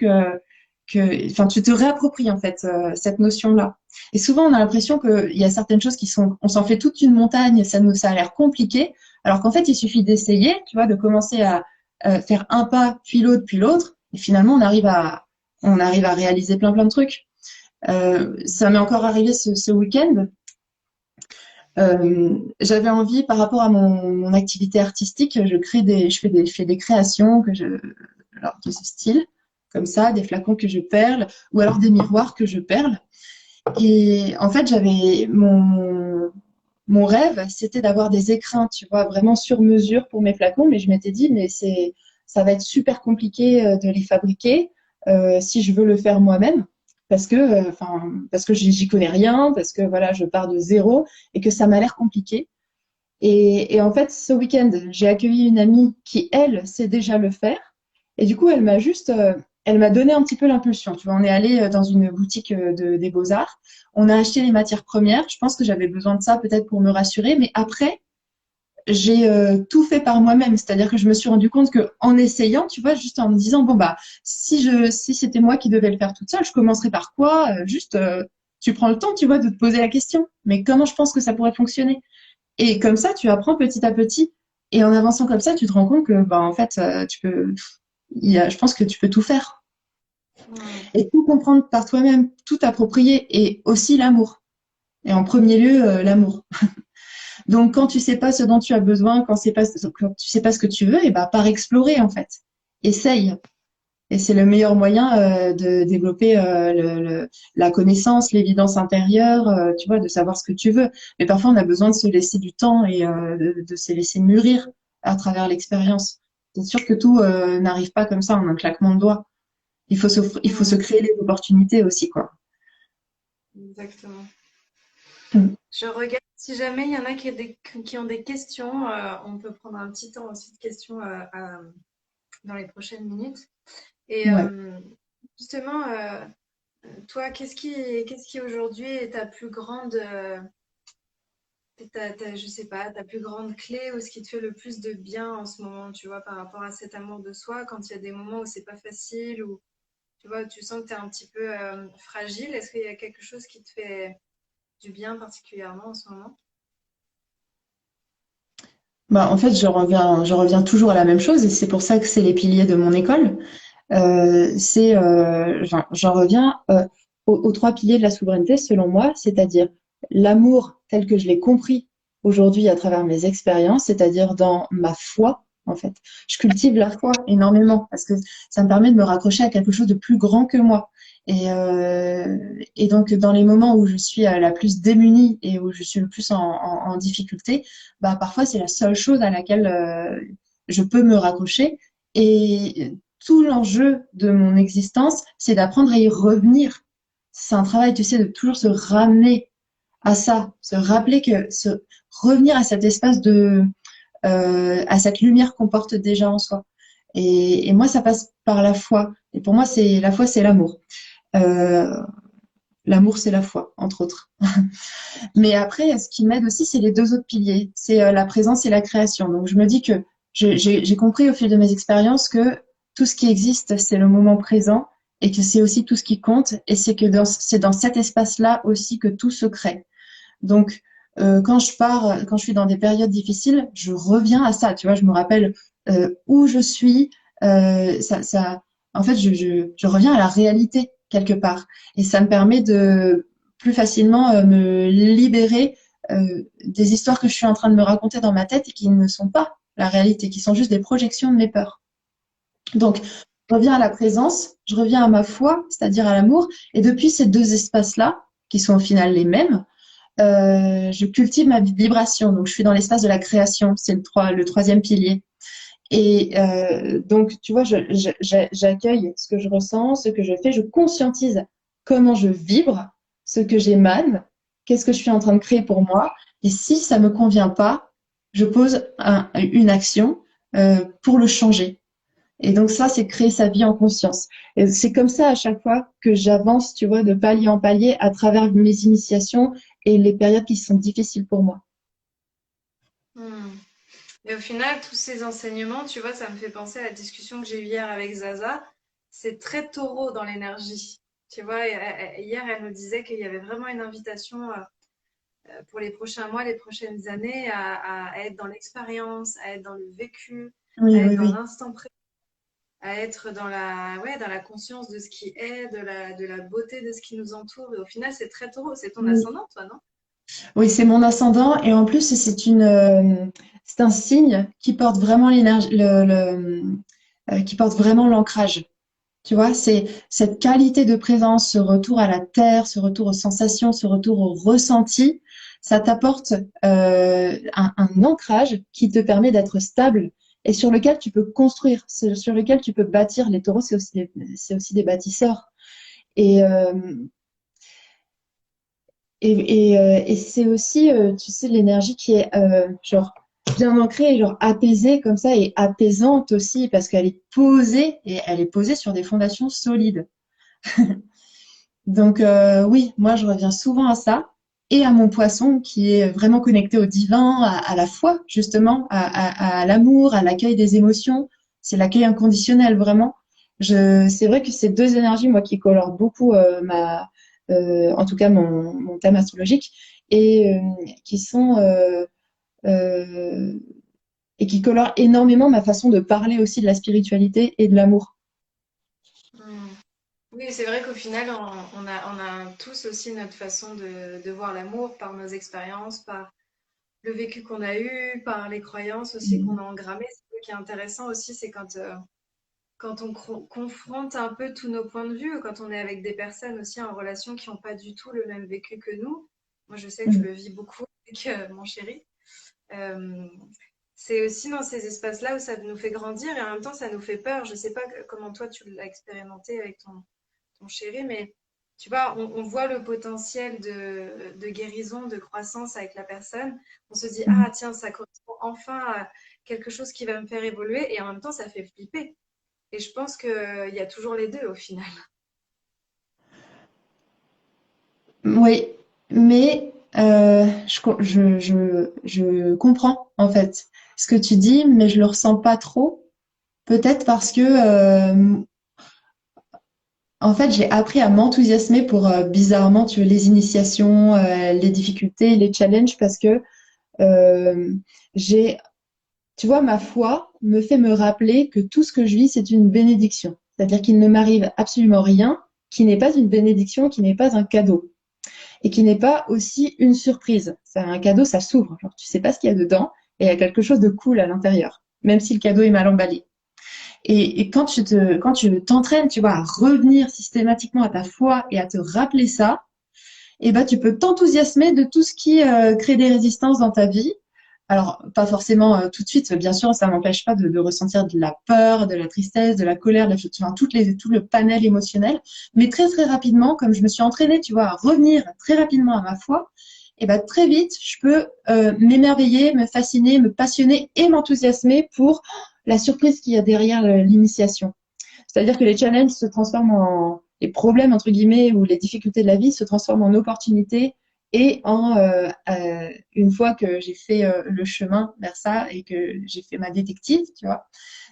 enfin, tu te réappropries en fait cette notion-là. Et souvent, on a l'impression qu'il y a certaines choses on s'en fait toute une montagne, ça a l'air compliqué, alors qu'en fait, il suffit d'essayer, tu vois, de commencer à faire un pas, puis l'autre, et finalement, on arrive à réaliser plein de trucs. Ça m'est encore arrivé ce week-end. J'avais envie, par rapport à mon activité artistique, je fais des créations alors, de ce style, comme ça, des flacons que je perle, ou alors des miroirs que je perle. Et en fait, mon rêve, c'était d'avoir des écrins, tu vois, vraiment sur mesure pour mes flacons, mais je m'étais dit, ça va être super compliqué de les fabriquer si je veux le faire moi-même, parce que j'y connais rien, parce que voilà, je pars de zéro et que ça m'a l'air compliqué. Et en fait, ce week-end, j'ai accueilli une amie qui, elle, sait déjà le faire. Et du coup, elle m'a donné un petit peu l'impulsion. Tu vois, on est allé dans une boutique des Beaux-Arts. On a acheté les matières premières. Je pense que j'avais besoin de ça peut-être pour me rassurer. Mais après, j'ai tout fait par moi-même. C'est-à-dire que je me suis rendu compte que en essayant, tu vois, juste en me disant, bon, bah, si c'était moi qui devais le faire toute seule, je commencerais par quoi? Tu prends le temps, tu vois, de te poser la question. Mais comment je pense que ça pourrait fonctionner? Et comme ça, tu apprends petit à petit. Et en avançant comme ça, tu te rends compte que, bah, en fait, je pense que tu peux tout faire. Hmm. Et tout comprendre par toi-même, tout approprier et aussi l'amour. Et en premier lieu, l'amour. Donc, quand tu sais pas ce dont tu as besoin, quand tu sais pas ce que tu veux, et bah, par explorer, en fait. Essaye. Et c'est le meilleur moyen de développer la connaissance, l'évidence intérieure, tu vois, de savoir ce que tu veux. Mais parfois, on a besoin de se laisser du temps et de se laisser mûrir à travers l'expérience. C'est sûr que tout n'arrive pas comme ça en un claquement de doigts. Il faut se Hmm. créer les opportunités aussi, quoi. Exactement. Mm. Je regarde si jamais il y en a qui ont des questions. On peut prendre un petit temps aussi de questions dans les prochaines minutes. Et Ouais. justement, toi, qu'est-ce qui aujourd'hui est ta plus grande, je sais pas, ta plus grande clé ou ce qui te fait le plus de bien en ce moment, tu vois, par rapport à cet amour de soi, quand il y a des moments où c'est pas facile, ou tu vois, tu sens que tu es un petit peu fragile, est-ce qu'il y a quelque chose qui te fait du bien particulièrement en ce moment? Bah, en fait, je reviens toujours à la même chose et c'est pour ça que c'est les piliers de mon école. J'en reviens aux trois piliers de la souveraineté, selon moi, c'est-à-dire l'amour tel que je l'ai compris aujourd'hui à travers mes expériences, c'est-à-dire dans ma foi, en fait. Je cultive la foi énormément parce que ça me permet de me raccrocher à quelque chose de plus grand que moi. Et donc, dans les moments où je suis la plus démunie et où je suis le plus en difficulté, bah, parfois, c'est la seule chose à laquelle je peux me raccrocher. Et tout l'enjeu de mon existence, c'est d'apprendre à y revenir. C'est un travail, tu sais, de toujours se ramener à ça, revenir à cet espace à cette lumière qu'on porte déjà en soi. Et moi, ça passe par la foi. Et pour moi, la foi, c'est l'amour. Euh, L'amour, c'est la foi, entre autres. Mais après, ce qui m'aide aussi, c'est les deux autres piliers. C'est la présence et la création. Donc, je me dis que j'ai compris au fil de mes expériences que tout ce qui existe, c'est le moment présent et que c'est aussi tout ce qui compte. Et c'est que c'est dans cet espace-là aussi que tout se crée. Donc, quand je suis dans des périodes difficiles, je reviens à ça. Tu vois, je me rappelle où je suis. En fait, je reviens à la réalité quelque part. Et ça me permet de plus facilement me libérer des histoires que je suis en train de me raconter dans ma tête et qui ne sont pas la réalité, qui sont juste des projections de mes peurs. Donc, je reviens à la présence, je reviens à ma foi, c'est-à-dire à l'amour. Et depuis ces deux espaces-là, qui sont au final les mêmes, je cultive ma vibration. Donc, je suis dans l'espace de la création. C'est le troisième pilier. Et donc, tu vois, j'accueille ce que je ressens, ce que je fais, je conscientise comment je vibre, ce que j'émane, qu'est-ce que je suis en train de créer pour moi. Et si ça me convient pas, je pose une action pour le changer. Et donc ça, c'est créer sa vie en conscience. Et c'est comme ça à chaque fois que j'avance, tu vois, de palier en palier à travers mes initiations et les périodes qui sont difficiles pour moi. Hmm. Et au final, tous ces enseignements, tu vois, ça me fait penser à la discussion que j'ai eue hier avec Zaza. C'est très taureau dans l'énergie. Tu vois, hier, elle nous disait qu'il y avait vraiment une invitation pour les prochains mois, les prochaines années, à être dans l'expérience, à être dans le vécu, Oui, à être oui, dans oui. l'instant présent, à être dans la conscience de ce qui est, de la beauté de ce qui nous entoure. Et au final, c'est très taureau. C'est ton Oui. ascendant, toi, non? Oui, c'est mon ascendant et en plus c'est un signe qui porte vraiment l'énergie, qui porte vraiment l'ancrage. Tu vois, c'est cette qualité de présence, ce retour à la terre, ce retour aux sensations, ce retour au ressenti, ça t'apporte un ancrage qui te permet d'être stable et sur lequel tu peux construire, sur lequel tu peux bâtir. Les taureaux, c'est aussi des bâtisseurs. Et, euh, et c'est aussi, tu sais, l'énergie qui est genre bien ancrée, genre apaisée comme ça et apaisante aussi parce qu'elle est posée et elle est posée sur des fondations solides. Donc oui, moi je reviens souvent à ça et à mon poisson qui est vraiment connecté au divin, à la foi justement, à l'amour, à l'accueil des émotions. C'est l'accueil inconditionnel vraiment. C'est vrai que ces deux énergies, moi, qui colorent beaucoup en tout cas mon thème astrologique et qui sont euh, et qui colorent énormément ma façon de parler aussi de la spiritualité et de l'amour. Hmm. Oui, c'est vrai qu'au final, on a tous aussi notre façon de voir l'amour par nos expériences, par le vécu qu'on a eu, par les croyances aussi qu'on a engrammées. Ce qui est intéressant aussi, c'est quand on confronte un peu tous nos points de vue, quand on est avec des personnes aussi en relation qui n'ont pas du tout le même vécu que nous. Moi, je sais que je Mm. le vis beaucoup avec mon chéri. Euh, c'est aussi dans ces espaces-là où ça nous fait grandir et en même temps, ça nous fait peur. Je ne sais pas comment toi, tu l'as expérimenté avec ton chéri, mais tu vois, on voit le potentiel de guérison, de croissance avec la personne. On se dit, Mm. ah tiens, ça correspond enfin à quelque chose qui va me faire évoluer et en même temps, ça fait flipper. Et je pense qu'il y a toujours les deux au final. Oui, mais je comprends en fait ce que tu dis, mais je le ressens pas trop. Peut-être parce que en fait j'ai appris à m'enthousiasmer pour bizarrement tu vois, les initiations, les difficultés, les challenges, parce que euh, j'ai, tu vois, ma foi me fait me rappeler que tout ce que je vis c'est une bénédiction. C'est-à-dire qu'il ne m'arrive absolument rien qui n'est pas une bénédiction, qui n'est pas un cadeau. Et qui n'est pas aussi une surprise. C'est un cadeau, ça s'ouvre. Genre, tu sais pas ce qu'il y a dedans et il y a quelque chose de cool à l'intérieur, même si le cadeau est mal emballé. Et quand tu t'entraînes, tu vois, à revenir systématiquement à ta foi et à te rappeler ça, et ben, tu peux t'enthousiasmer de tout ce qui crée des résistances dans ta vie. Alors, pas forcément tout de suite, bien sûr, ça m'empêche pas de ressentir de la peur, de la tristesse, de la colère, enfin, tout le panel émotionnel. Mais très, très rapidement, comme je me suis entraînée, tu vois, à revenir très rapidement à ma foi, et ben, très vite, je peux m'émerveiller, me fasciner, me passionner et m'enthousiasmer pour la surprise qu'il y a derrière l'initiation. C'est-à-dire que les challenges se transforment les problèmes, entre guillemets, ou les difficultés de la vie se transforment en opportunités et une fois que j'ai fait le chemin vers ça et que j'ai fait ma détective, tu vois,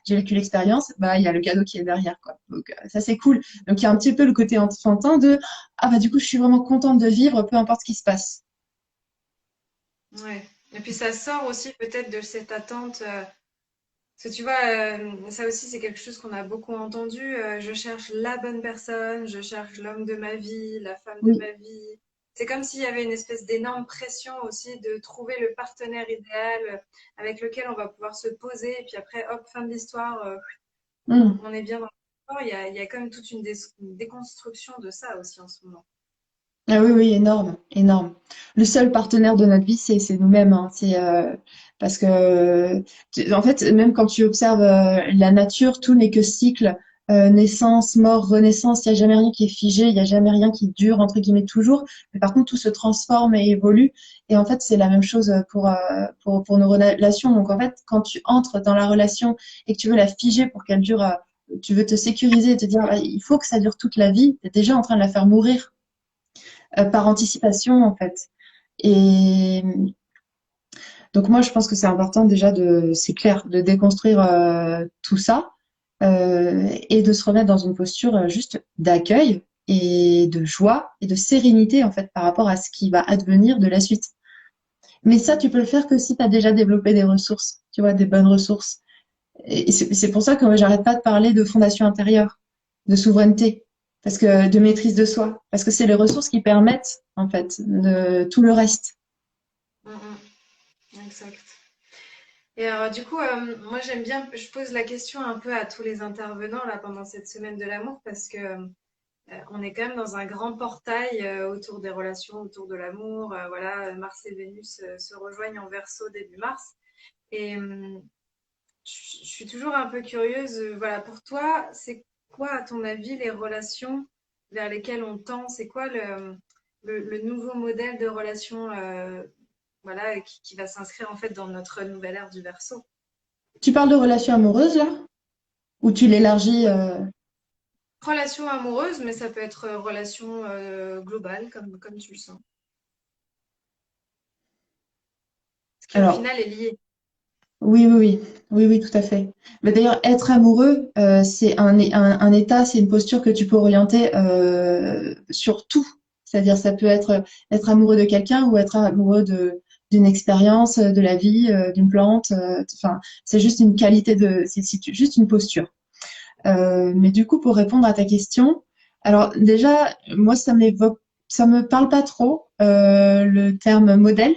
j'ai vécu l'expérience, bah, il y a le cadeau qui est derrière, quoi. Donc, ça, c'est cool. Donc, il y a un petit peu le côté enfantin de, ah, bah, du coup, je suis vraiment contente de vivre, peu importe ce qui se passe. Ouais. Et puis ça sort aussi peut-être de cette attente. Parce que tu vois, ça aussi c'est quelque chose qu'on a beaucoup entendu. Je cherche la bonne personne, je cherche l'homme de ma vie, la femme de Oui. ma vie. C'est comme s'il y avait une espèce d'énorme pression aussi de trouver le partenaire idéal avec lequel on va pouvoir se poser. Et puis après, hop, fin de l'histoire, Mm. on est bien dans l'histoire. Il y a quand même toute une déconstruction de ça aussi en ce moment. Ah oui, oui, énorme, énorme. Le seul partenaire de notre vie, c'est nous-mêmes, hein. Parce que, en fait, même quand tu observes la nature, tout n'est que cycle, naissance, mort, renaissance. Il n'y a jamais rien qui est figé, il n'y a jamais rien qui dure entre guillemets toujours. Mais par contre, tout se transforme et évolue. Et en fait, c'est la même chose pour nos relations. Donc en fait, quand tu entres dans la relation et que tu veux la figer pour qu'elle dure, tu veux te sécuriser et te dire, ah, il faut que ça dure toute la vie. Tu es déjà en train de la faire mourir par anticipation en fait. Et donc moi je pense que c'est important déjà c'est clair, de déconstruire tout ça et de se remettre dans une posture juste d'accueil et de joie et de sérénité en fait par rapport à ce qui va advenir de la suite. Mais ça, tu peux le faire que si tu as déjà développé des ressources, tu vois, des bonnes ressources. Et c'est pour ça que moi, j'arrête pas de parler de fondation intérieure, de souveraineté, parce que de maîtrise de soi, parce que c'est les ressources qui permettent en fait de tout le reste. Exact. Et alors, du coup, moi j'aime bien, je pose la question un peu à tous les intervenants là pendant cette semaine de l'amour parce que on est quand même dans un grand portail autour des relations, autour de l'amour. Voilà, Mars et Vénus se rejoignent en Verseau début mars. Et je suis toujours un peu curieuse. Voilà, pour toi, c'est quoi, à ton avis, les relations vers lesquelles on tend? C'est quoi le nouveau modèle de relation voilà, qui va s'inscrire en fait dans notre nouvelle ère du Verseau? Tu parles de relations amoureuses là? Ou tu l'élargis Relation amoureuse, mais ça peut être relation globale, comme tu le sens. Ce qui au Alors, final est lié. oui, oui, oui, oui, oui, tout à fait. Mais d'ailleurs, être amoureux, c'est un état, c'est une posture que tu peux orienter sur tout. C'est-à-dire, ça peut être amoureux de quelqu'un ou être amoureux d'une expérience, de la vie, d'une plante. Enfin, c'est juste une qualité juste une posture. Mais du coup, pour répondre à ta question, alors déjà, moi, ça me parle pas trop le terme modèle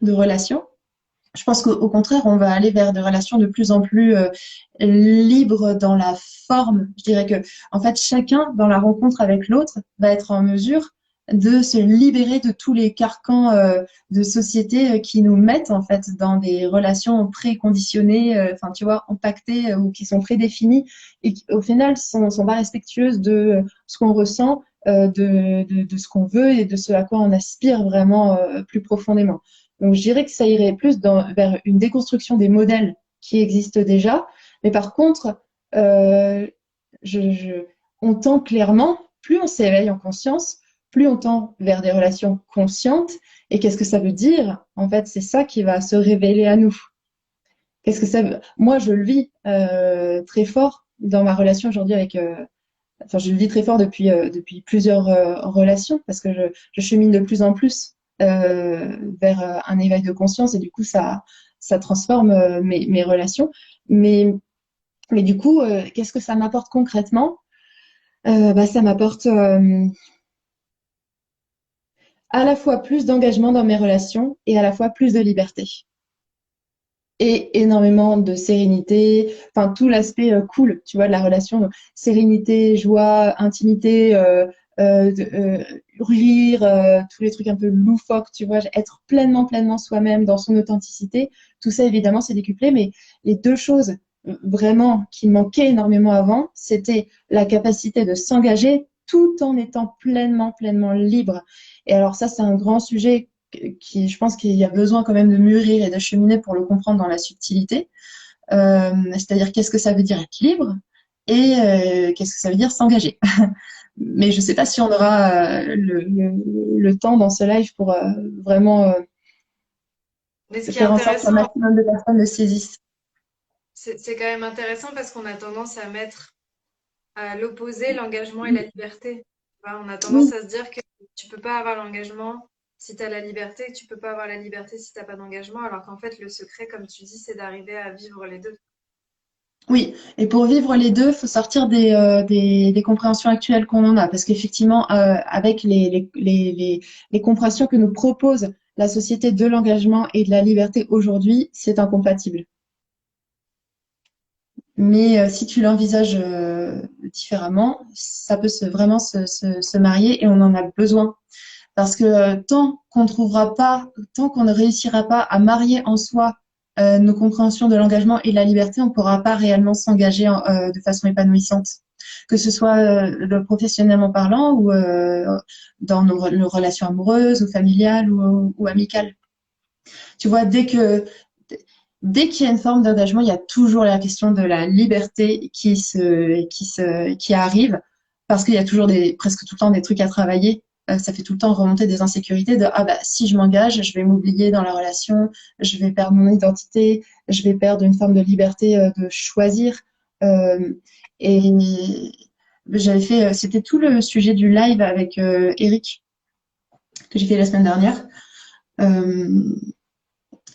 de relation. Je pense qu'au contraire, on va aller vers des relations de plus en plus libres dans la forme. Je dirais que, en fait, chacun, dans la rencontre avec l'autre, va être en mesure de se libérer de tous les carcans de société qui nous mettent en fait dans des relations préconditionnées, enfin tu vois, empaquetées ou qui sont prédéfinies et qui au final sont pas respectueuses de ce qu'on ressent, de ce qu'on veut et de ce à quoi on aspire vraiment plus profondément. Donc, je dirais que ça irait plus vers une déconstruction des modèles qui existent déjà. Mais par contre, euh, je, je- on tend clairement, plus on s'éveille en conscience, plus on tend vers des relations conscientes. Et qu'est-ce que ça veut dire? En fait, c'est ça qui va se révéler à nous. Qu'est-ce que ça veut? Moi, je le vis très fort dans ma relation aujourd'hui avec. Enfin, je le vis très fort depuis plusieurs relations parce que je chemine de plus en plus vers un éveil de conscience et du coup, ça transforme mes relations. Mais, mais du coup, qu'est-ce que ça m'apporte concrètement? Bah, ça m'apporte à la fois plus d'engagement dans mes relations et à la fois plus de liberté. Et énormément de sérénité, enfin tout l'aspect cool, tu vois, de la relation, sérénité, joie, intimité, rire, tous les trucs un peu loufoques, tu vois, être pleinement soi-même dans son authenticité, tout ça évidemment c'est décuplé, mais les deux choses vraiment qui manquaient énormément avant, c'était la capacité de s'engager tout en étant pleinement libre. Et alors ça, c'est un grand sujet je pense qu'il y a besoin quand même de mûrir et d'acheminer pour le comprendre dans la subtilité. C'est-à-dire qu'est-ce que ça veut dire être libre et qu'est-ce que ça veut dire s'engager. Mais je ne sais pas si on aura le temps dans ce live pour vraiment Mais ce qui est faire en sorte qu'un intéressant, maximum de personnes le saisissent. c'est quand même intéressant parce qu'on a tendance à mettre à l'opposé l'engagement et la liberté. Tu vois, on a tendance Oui, à se dire que tu peux pas avoir l'engagement si tu as la liberté, que tu peux pas avoir la liberté si tu n'as pas d'engagement, alors qu'en fait, le secret, comme tu dis, c'est d'arriver à vivre les deux. oui. Et pour vivre les deux, il faut sortir des compréhensions actuelles qu'on en a. Parce qu'effectivement, avec les compréhensions que nous propose la société de l'engagement et de la liberté aujourd'hui, c'est incompatible. Mais si tu l'envisages différemment, ça peut se marier et on en a besoin. Parce que tant qu'on ne réussira pas à marier en soi nos compréhensions de l'engagement et de la liberté, on ne pourra pas réellement s'engager de façon épanouissante. Que ce soit professionnellement parlant ou dans nos relations amoureuses ou familiales ou amicales. Tu vois, dès qu'il y a une forme d'engagement, il y a toujours la question de la liberté qui arrive parce qu'il y a toujours presque tout le temps des trucs à travailler. Ça fait tout le temps remonter des insécurités de ah bah si je m'engage, je vais m'oublier dans la relation, je vais perdre mon identité, je vais perdre une forme de liberté de choisir. Euh, et c'était tout le sujet du live avec Eric que j'ai fait la semaine dernière. Euh,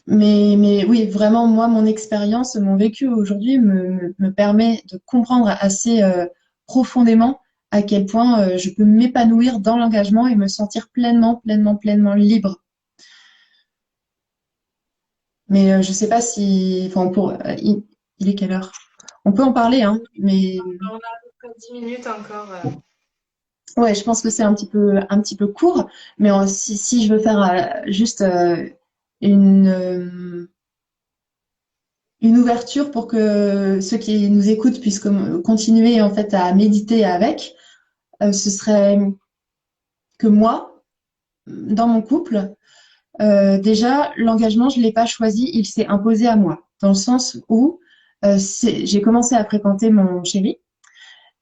mais oui, vraiment, moi, mon expérience, mon vécu aujourd'hui me permet de comprendre assez profondément à quel point je peux m'épanouir dans l'engagement et me sentir pleinement libre. Mais je sais pas si, enfin, il est quelle heure? On peut en parler, hein, mais On a à peu près 10 minutes encore. ouais, je pense que c'est un petit peu court. Mais si je veux faire juste une, euh, une ouverture pour que ceux qui nous écoutent puissent continuer en fait à méditer avec, ce serait que moi, dans mon couple, déjà, l'engagement, je l'ai pas choisi, il s'est imposé à moi, dans le sens où j'ai commencé à fréquenter mon chéri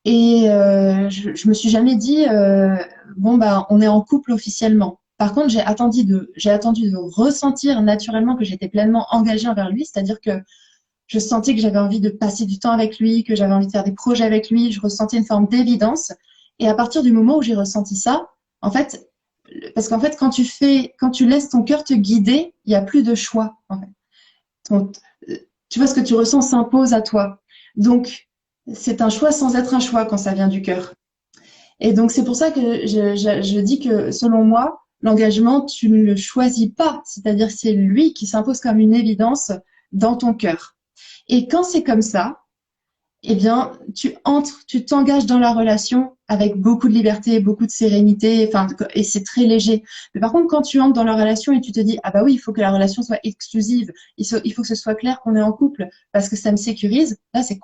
et je me suis jamais dit bon bah on est en couple officiellement. Par contre, j'ai attendu de ressentir naturellement que j'étais pleinement engagée envers lui, c'est-à-dire que je sentais que j'avais envie de passer du temps avec lui, que j'avais envie de faire des projets avec lui, je ressentais une forme d'évidence. Et à partir du moment où j'ai ressenti ça, en fait, parce qu'en fait, quand tu laisses ton cœur te guider, il n'y a plus de choix. En fait. Ton- Tu vois, ce que tu ressens s'impose à toi. Donc, c'est un choix sans être un choix quand ça vient du cœur. Et donc, c'est pour ça que je dis que, selon moi, l'engagement, tu ne le choisis pas. C'est-à-dire, c'est lui qui s'impose comme une évidence dans ton cœur. Et quand c'est comme ça, eh bien, tu t'engages dans la relation avec beaucoup de liberté, beaucoup de sérénité, enfin, et c'est très léger. Mais par contre, quand tu entres dans la relation et tu te dis, ah bah oui, il faut que la relation soit exclusive, il faut que ce soit clair qu'on est en couple parce que ça me sécurise, là, c'est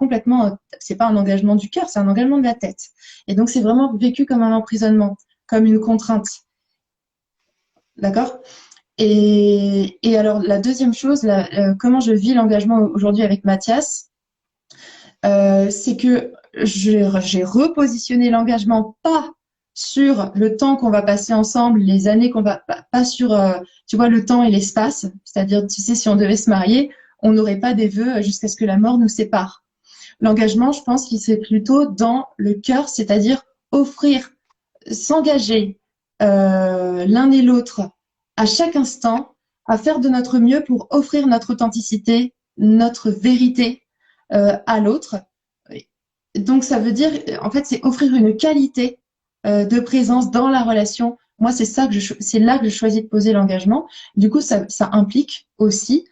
pas un engagement du cœur, c'est un engagement de la tête. Et donc, c'est vraiment vécu comme un emprisonnement, comme une contrainte. D'accord? Et alors, la deuxième chose, comment je vis l'engagement aujourd'hui avec Mathias, c'est que j'ai repositionné l'engagement pas sur le temps qu'on va passer ensemble, les années qu'on va pas sur, tu vois, le temps et l'espace. C'est-à-dire, tu sais, si on devait se marier, on n'aurait pas des vœux jusqu'à ce que la mort nous sépare. L'engagement, je pense qu'il c'est plutôt dans le cœur, c'est-à-dire offrir, s'engager l'un et l'autre à chaque instant, à faire de notre mieux pour offrir notre authenticité, notre vérité à l'autre. Donc ça veut dire, en fait, c'est offrir une qualité de présence dans la relation. Moi, c'est là que je choisis de poser l'engagement. Du coup, ça implique aussi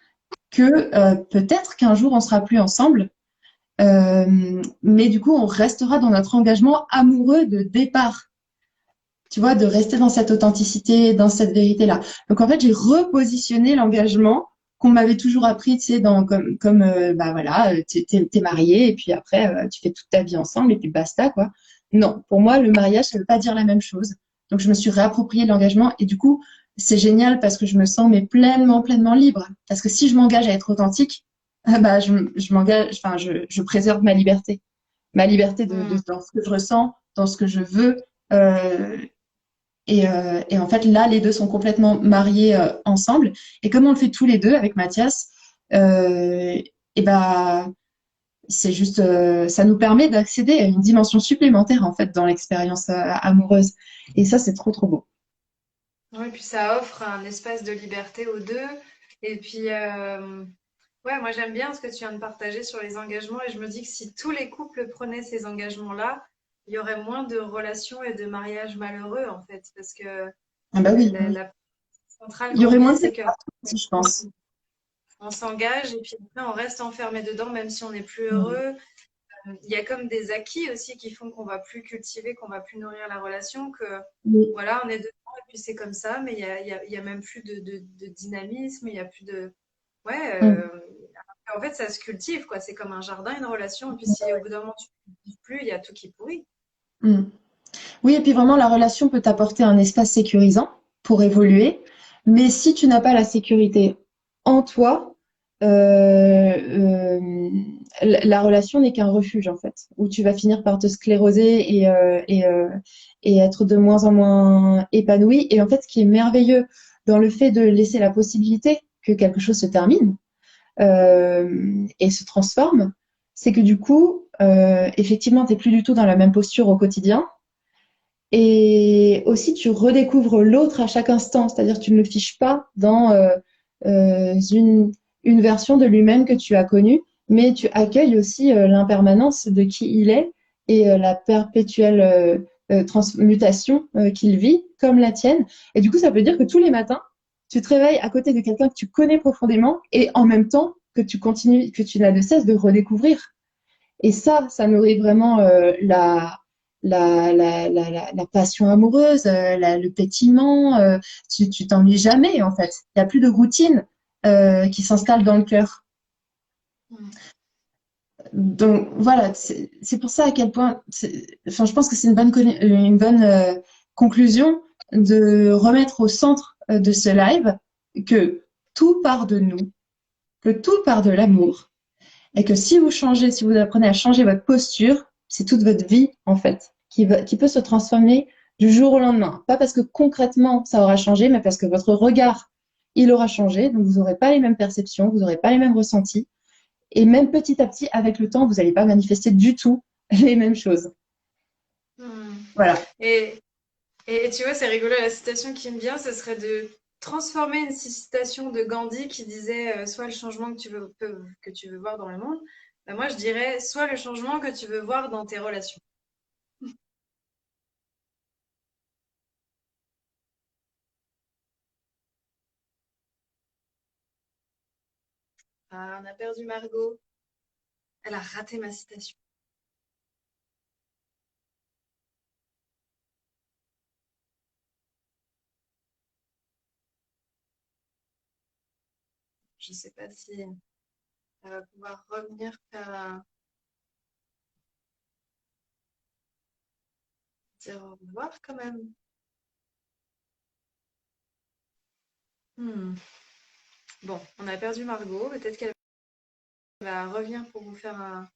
que peut-être qu'un jour on sera plus ensemble, mais du coup, on restera dans notre engagement amoureux de départ. Tu vois, de rester dans cette authenticité, dans cette vérité-là. Donc en fait, j'ai repositionné l'engagement qu'on m'avait toujours appris, tu sais, comme bah voilà, t'es marié et puis après tu fais toute ta vie ensemble et puis basta quoi. Non, pour moi, le mariage, ça veut pas dire la même chose. Donc je me suis réapproprié l'engagement et du coup, c'est génial parce que je me sens mais pleinement libre. Parce que si je m'engage à être authentique, ah bah je m'engage, enfin je préserve ma liberté Hmm. dans ce que je ressens, dans ce que je veux. Euh, et en fait, là, les deux sont complètement mariés ensemble. Et comme on le fait tous les deux avec Mathias, et ben, c'est juste, ça nous permet d'accéder à une dimension supplémentaire en fait dans l'expérience amoureuse. Et ça, c'est trop trop beau. Ouais, puis ça offre un espace de liberté aux deux. Et puis, ouais, moi j'aime bien ce que tu viens de partager sur les engagements. Et je me dis que si tous les couples prenaient ces engagements-là, il y aurait moins de relations et de mariages malheureux, en fait. Parce que Ah bah oui, oui. la centrale Il y qu'on aurait moins vit, de c'est que séparation aussi, je pense. on s'engage et puis après on reste enfermé dedans, même si on n'est plus Mm. heureux. Il y a comme des acquis aussi qui font qu'on va plus cultiver, qu'on va plus nourrir la relation, que Oui. voilà, on est dedans et puis c'est comme ça, mais il y a même plus de dynamisme, il y a plus de... Ouais, Mm. en fait, ça se cultive, quoi. C'est comme un jardin, une relation, et puis si au bout d'un moment tu ne cultives plus, il y a tout qui pourrit. Mm. Oui, et puis vraiment, la relation peut t'apporter un espace sécurisant pour évoluer. Mais si tu n'as pas la sécurité en toi, la relation n'est qu'un refuge, en fait, où tu vas finir par te scléroser et être de moins en moins épanoui. Et en fait, ce qui est merveilleux dans le fait de laisser la possibilité que quelque chose se termine et se transforme, c'est que du coup, effectivement, tu n'es plus du tout dans la même posture au quotidien. Et aussi, tu redécouvres l'autre à chaque instant, c'est-à-dire tu ne le fiches pas dans une version de lui-même que tu as connue, mais tu accueilles aussi l'impermanence de qui il est et la perpétuelle transmutation qu'il vit, comme la tienne. Et du coup, ça veut dire que tous les matins, tu te réveilles à côté de quelqu'un que tu connais profondément et en même temps que tu continues, que tu n'as de cesse de redécouvrir. Et ça nourrit vraiment la passion amoureuse, le pétillement. Tu t'ennuies jamais, en fait. Il n'y a plus de routine qui s'installe dans le cœur. Mm. Donc voilà, c'est pour ça à quel point, enfin, je pense que c'est une bonne conclusion de remettre au centre de ce live que tout part de nous, que tout part de l'amour, et que si vous changez, si vous apprenez à changer votre posture, c'est toute votre vie en fait qui peut se transformer du jour au lendemain. Pas parce que concrètement ça aura changé, mais parce que votre regard il aura changé, donc vous n'aurez pas les mêmes perceptions, vous n'aurez pas les mêmes ressentis. Et même petit à petit, avec le temps, vous n'allez pas manifester du tout les mêmes choses. Mm. Voilà. Et, et tu vois, c'est rigolo, la citation qui me vient, ce serait de transformer une citation de Gandhi qui disait soit le changement que tu veux voir dans le monde, ben moi je dirais soit le changement que tu veux voir dans tes relations. Ah, on a perdu Margot. Elle a raté ma citation. Je ne sais pas si elle va pouvoir revenir dire au revoir quand même. Hmm. Bon, on a perdu Margot. Peut-être qu'elle va revenir pour vous faire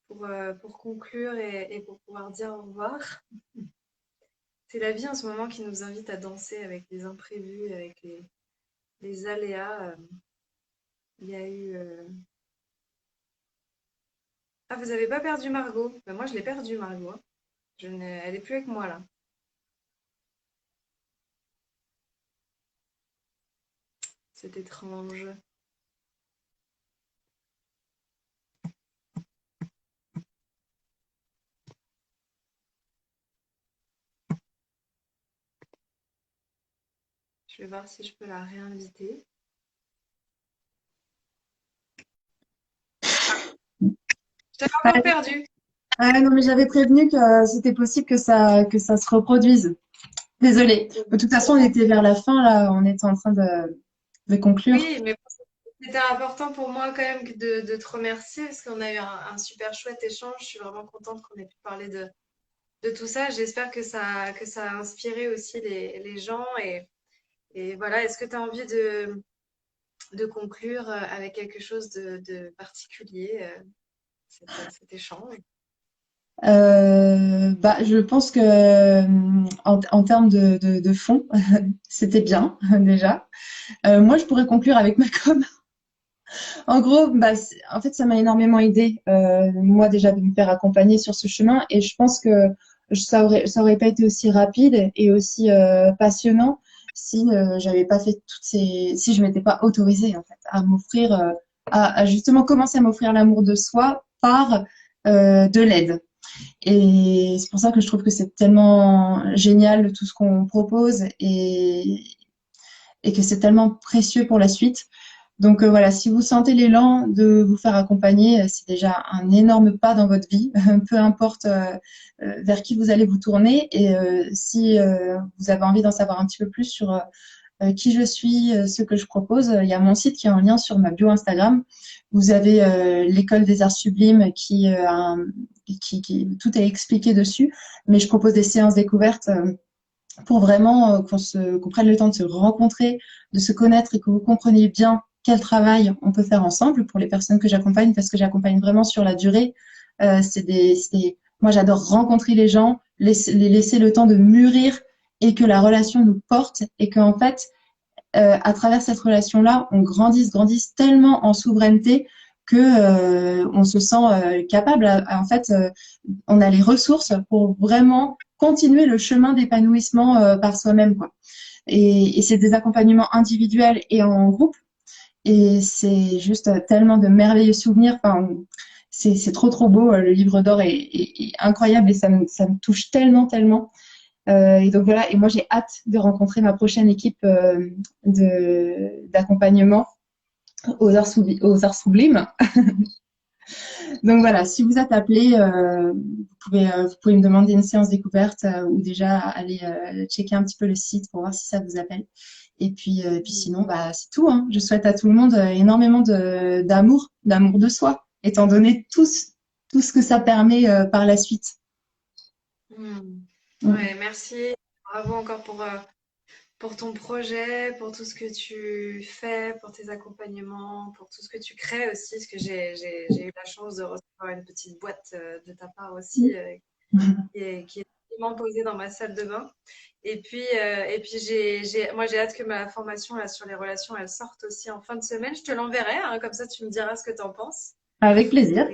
pour conclure et pour pouvoir dire au revoir. C'est la vie en ce moment qui nous invite à danser avec les imprévus, avec les aléas. Il y a eu. Ah, vous n'avez pas perdu Margot? Ben, moi, je l'ai perdue, Margot, hein. Elle est plus avec moi là. C'est étrange. Je vais voir si je peux la réinviter. Je t'avais encore Ouais. perdu. Ah non, mais j'avais prévenu que c'était possible que ça se reproduise. Désolée. De toute façon, on était vers la fin, là, on était en train de conclure. Oui, mais c'était important pour moi quand même de te remercier parce qu'on a eu un super chouette échange. Je suis vraiment contente qu'on ait pu parler de tout ça. J'espère que ça a inspiré aussi les gens. Et voilà, est-ce que tu as envie de conclure avec quelque chose de particulier, cet échange? Bah, je pense que en termes de fond, c'était bien déjà. Moi, je pourrais conclure avec ma com. En gros, bah, en fait, ça m'a énormément aidé, moi déjà, de me faire accompagner sur ce chemin. Et je pense que ça aurait pas été aussi rapide et aussi passionnant si j'avais pas fait si je m'étais pas autorisée en fait à m'offrir, à justement commencer à m'offrir l'amour de soi par de l'aide. Et c'est pour ça que je trouve que c'est tellement génial tout ce qu'on propose et que c'est tellement précieux pour la suite. Donc voilà, si vous sentez l'élan de vous faire accompagner, c'est déjà un énorme pas dans votre vie, peu importe vers qui vous allez vous tourner. Et si vous avez envie d'en savoir un petit peu plus sur qui je suis, ce que je propose, il y a mon site qui est en lien sur ma bio Instagram. Vous avez l'école des arts sublimes tout est expliqué dessus, mais je propose des séances découvertes pour vraiment qu'on prenne le temps de se rencontrer, de se connaître et que vous compreniez bien quel travail on peut faire ensemble pour les personnes que j'accompagne, parce que j'accompagne vraiment sur la durée. Moi, j'adore rencontrer les gens, les laisser le temps de mûrir et que la relation nous porte et qu'en fait, à travers cette relation-là, on grandisse tellement en souveraineté que on se sent capable. En fait, on a les ressources pour vraiment continuer le chemin d'épanouissement par soi-même, quoi. Et c'est des accompagnements individuels et en groupe. Et c'est juste tellement de merveilleux souvenirs. Enfin, c'est trop beau. Le livre d'or est incroyable et ça me touche tellement, tellement. Et donc voilà, et moi j'ai hâte de rencontrer ma prochaine équipe d'accompagnement aux arts sublimes. Donc voilà, si vous êtes appelé, vous pouvez me demander une séance découverte ou déjà aller checker un petit peu le site pour voir si ça vous appelle. Et puis sinon, bah, c'est tout, hein. Je souhaite à tout le monde énormément d'amour de soi, étant donné tout ce que ça permet par la suite. Hmm. Mm. Ouais, merci. Bravo encore pour ton projet, pour tout ce que tu fais, pour tes accompagnements, pour tout ce que tu crées aussi, parce que j'ai eu la chance de recevoir une petite boîte de ta part aussi, qui est vraiment posée dans ma salle de bain. Et puis moi, j'ai hâte que ma formation là, sur les relations, elle sorte aussi en fin de semaine. Je te l'enverrai, hein, comme ça tu me diras ce que tu en penses. Avec plaisir.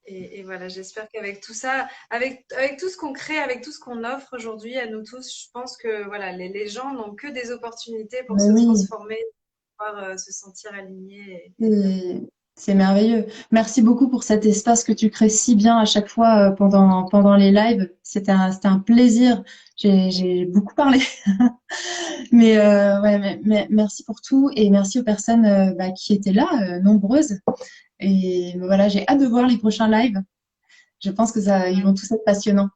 Et, et voilà, j'espère qu'avec tout ça, avec tout ce qu'on crée, avec tout ce qu'on offre aujourd'hui à nous tous, je pense que voilà, les gens n'ont que des opportunités pour Mais se oui, transformer, pouvoir se sentir alignés et bien. c'est c'est merveilleux. Merci beaucoup pour cet espace que tu crées si bien à chaque fois pendant les lives. C'était un plaisir. J'ai beaucoup parlé. Mais ouais, merci pour tout et merci aux personnes bah, qui étaient là, nombreuses. Et voilà, j'ai hâte de voir les prochains lives. Je pense que ils vont tous être passionnants.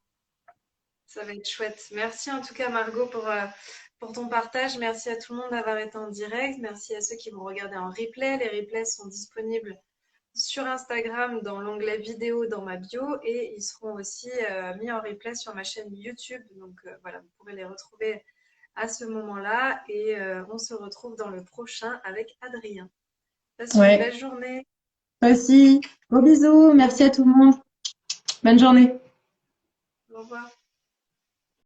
Ça va être chouette. Merci en tout cas, Margot, pour ton partage. Merci à tout le monde d'avoir été en direct. Merci à ceux qui vont regarder en replay. Les replays sont disponibles sur Instagram dans l'onglet vidéo dans ma bio et ils seront aussi mis en replay sur ma chaîne YouTube. Donc voilà, vous pourrez les retrouver à ce moment-là et on se retrouve dans le prochain avec Adrien. Passe une Ouais, belle journée. toi aussi. Gros bisous. Gros Merci à bisous. tout le monde. Bonne journée. Au revoir.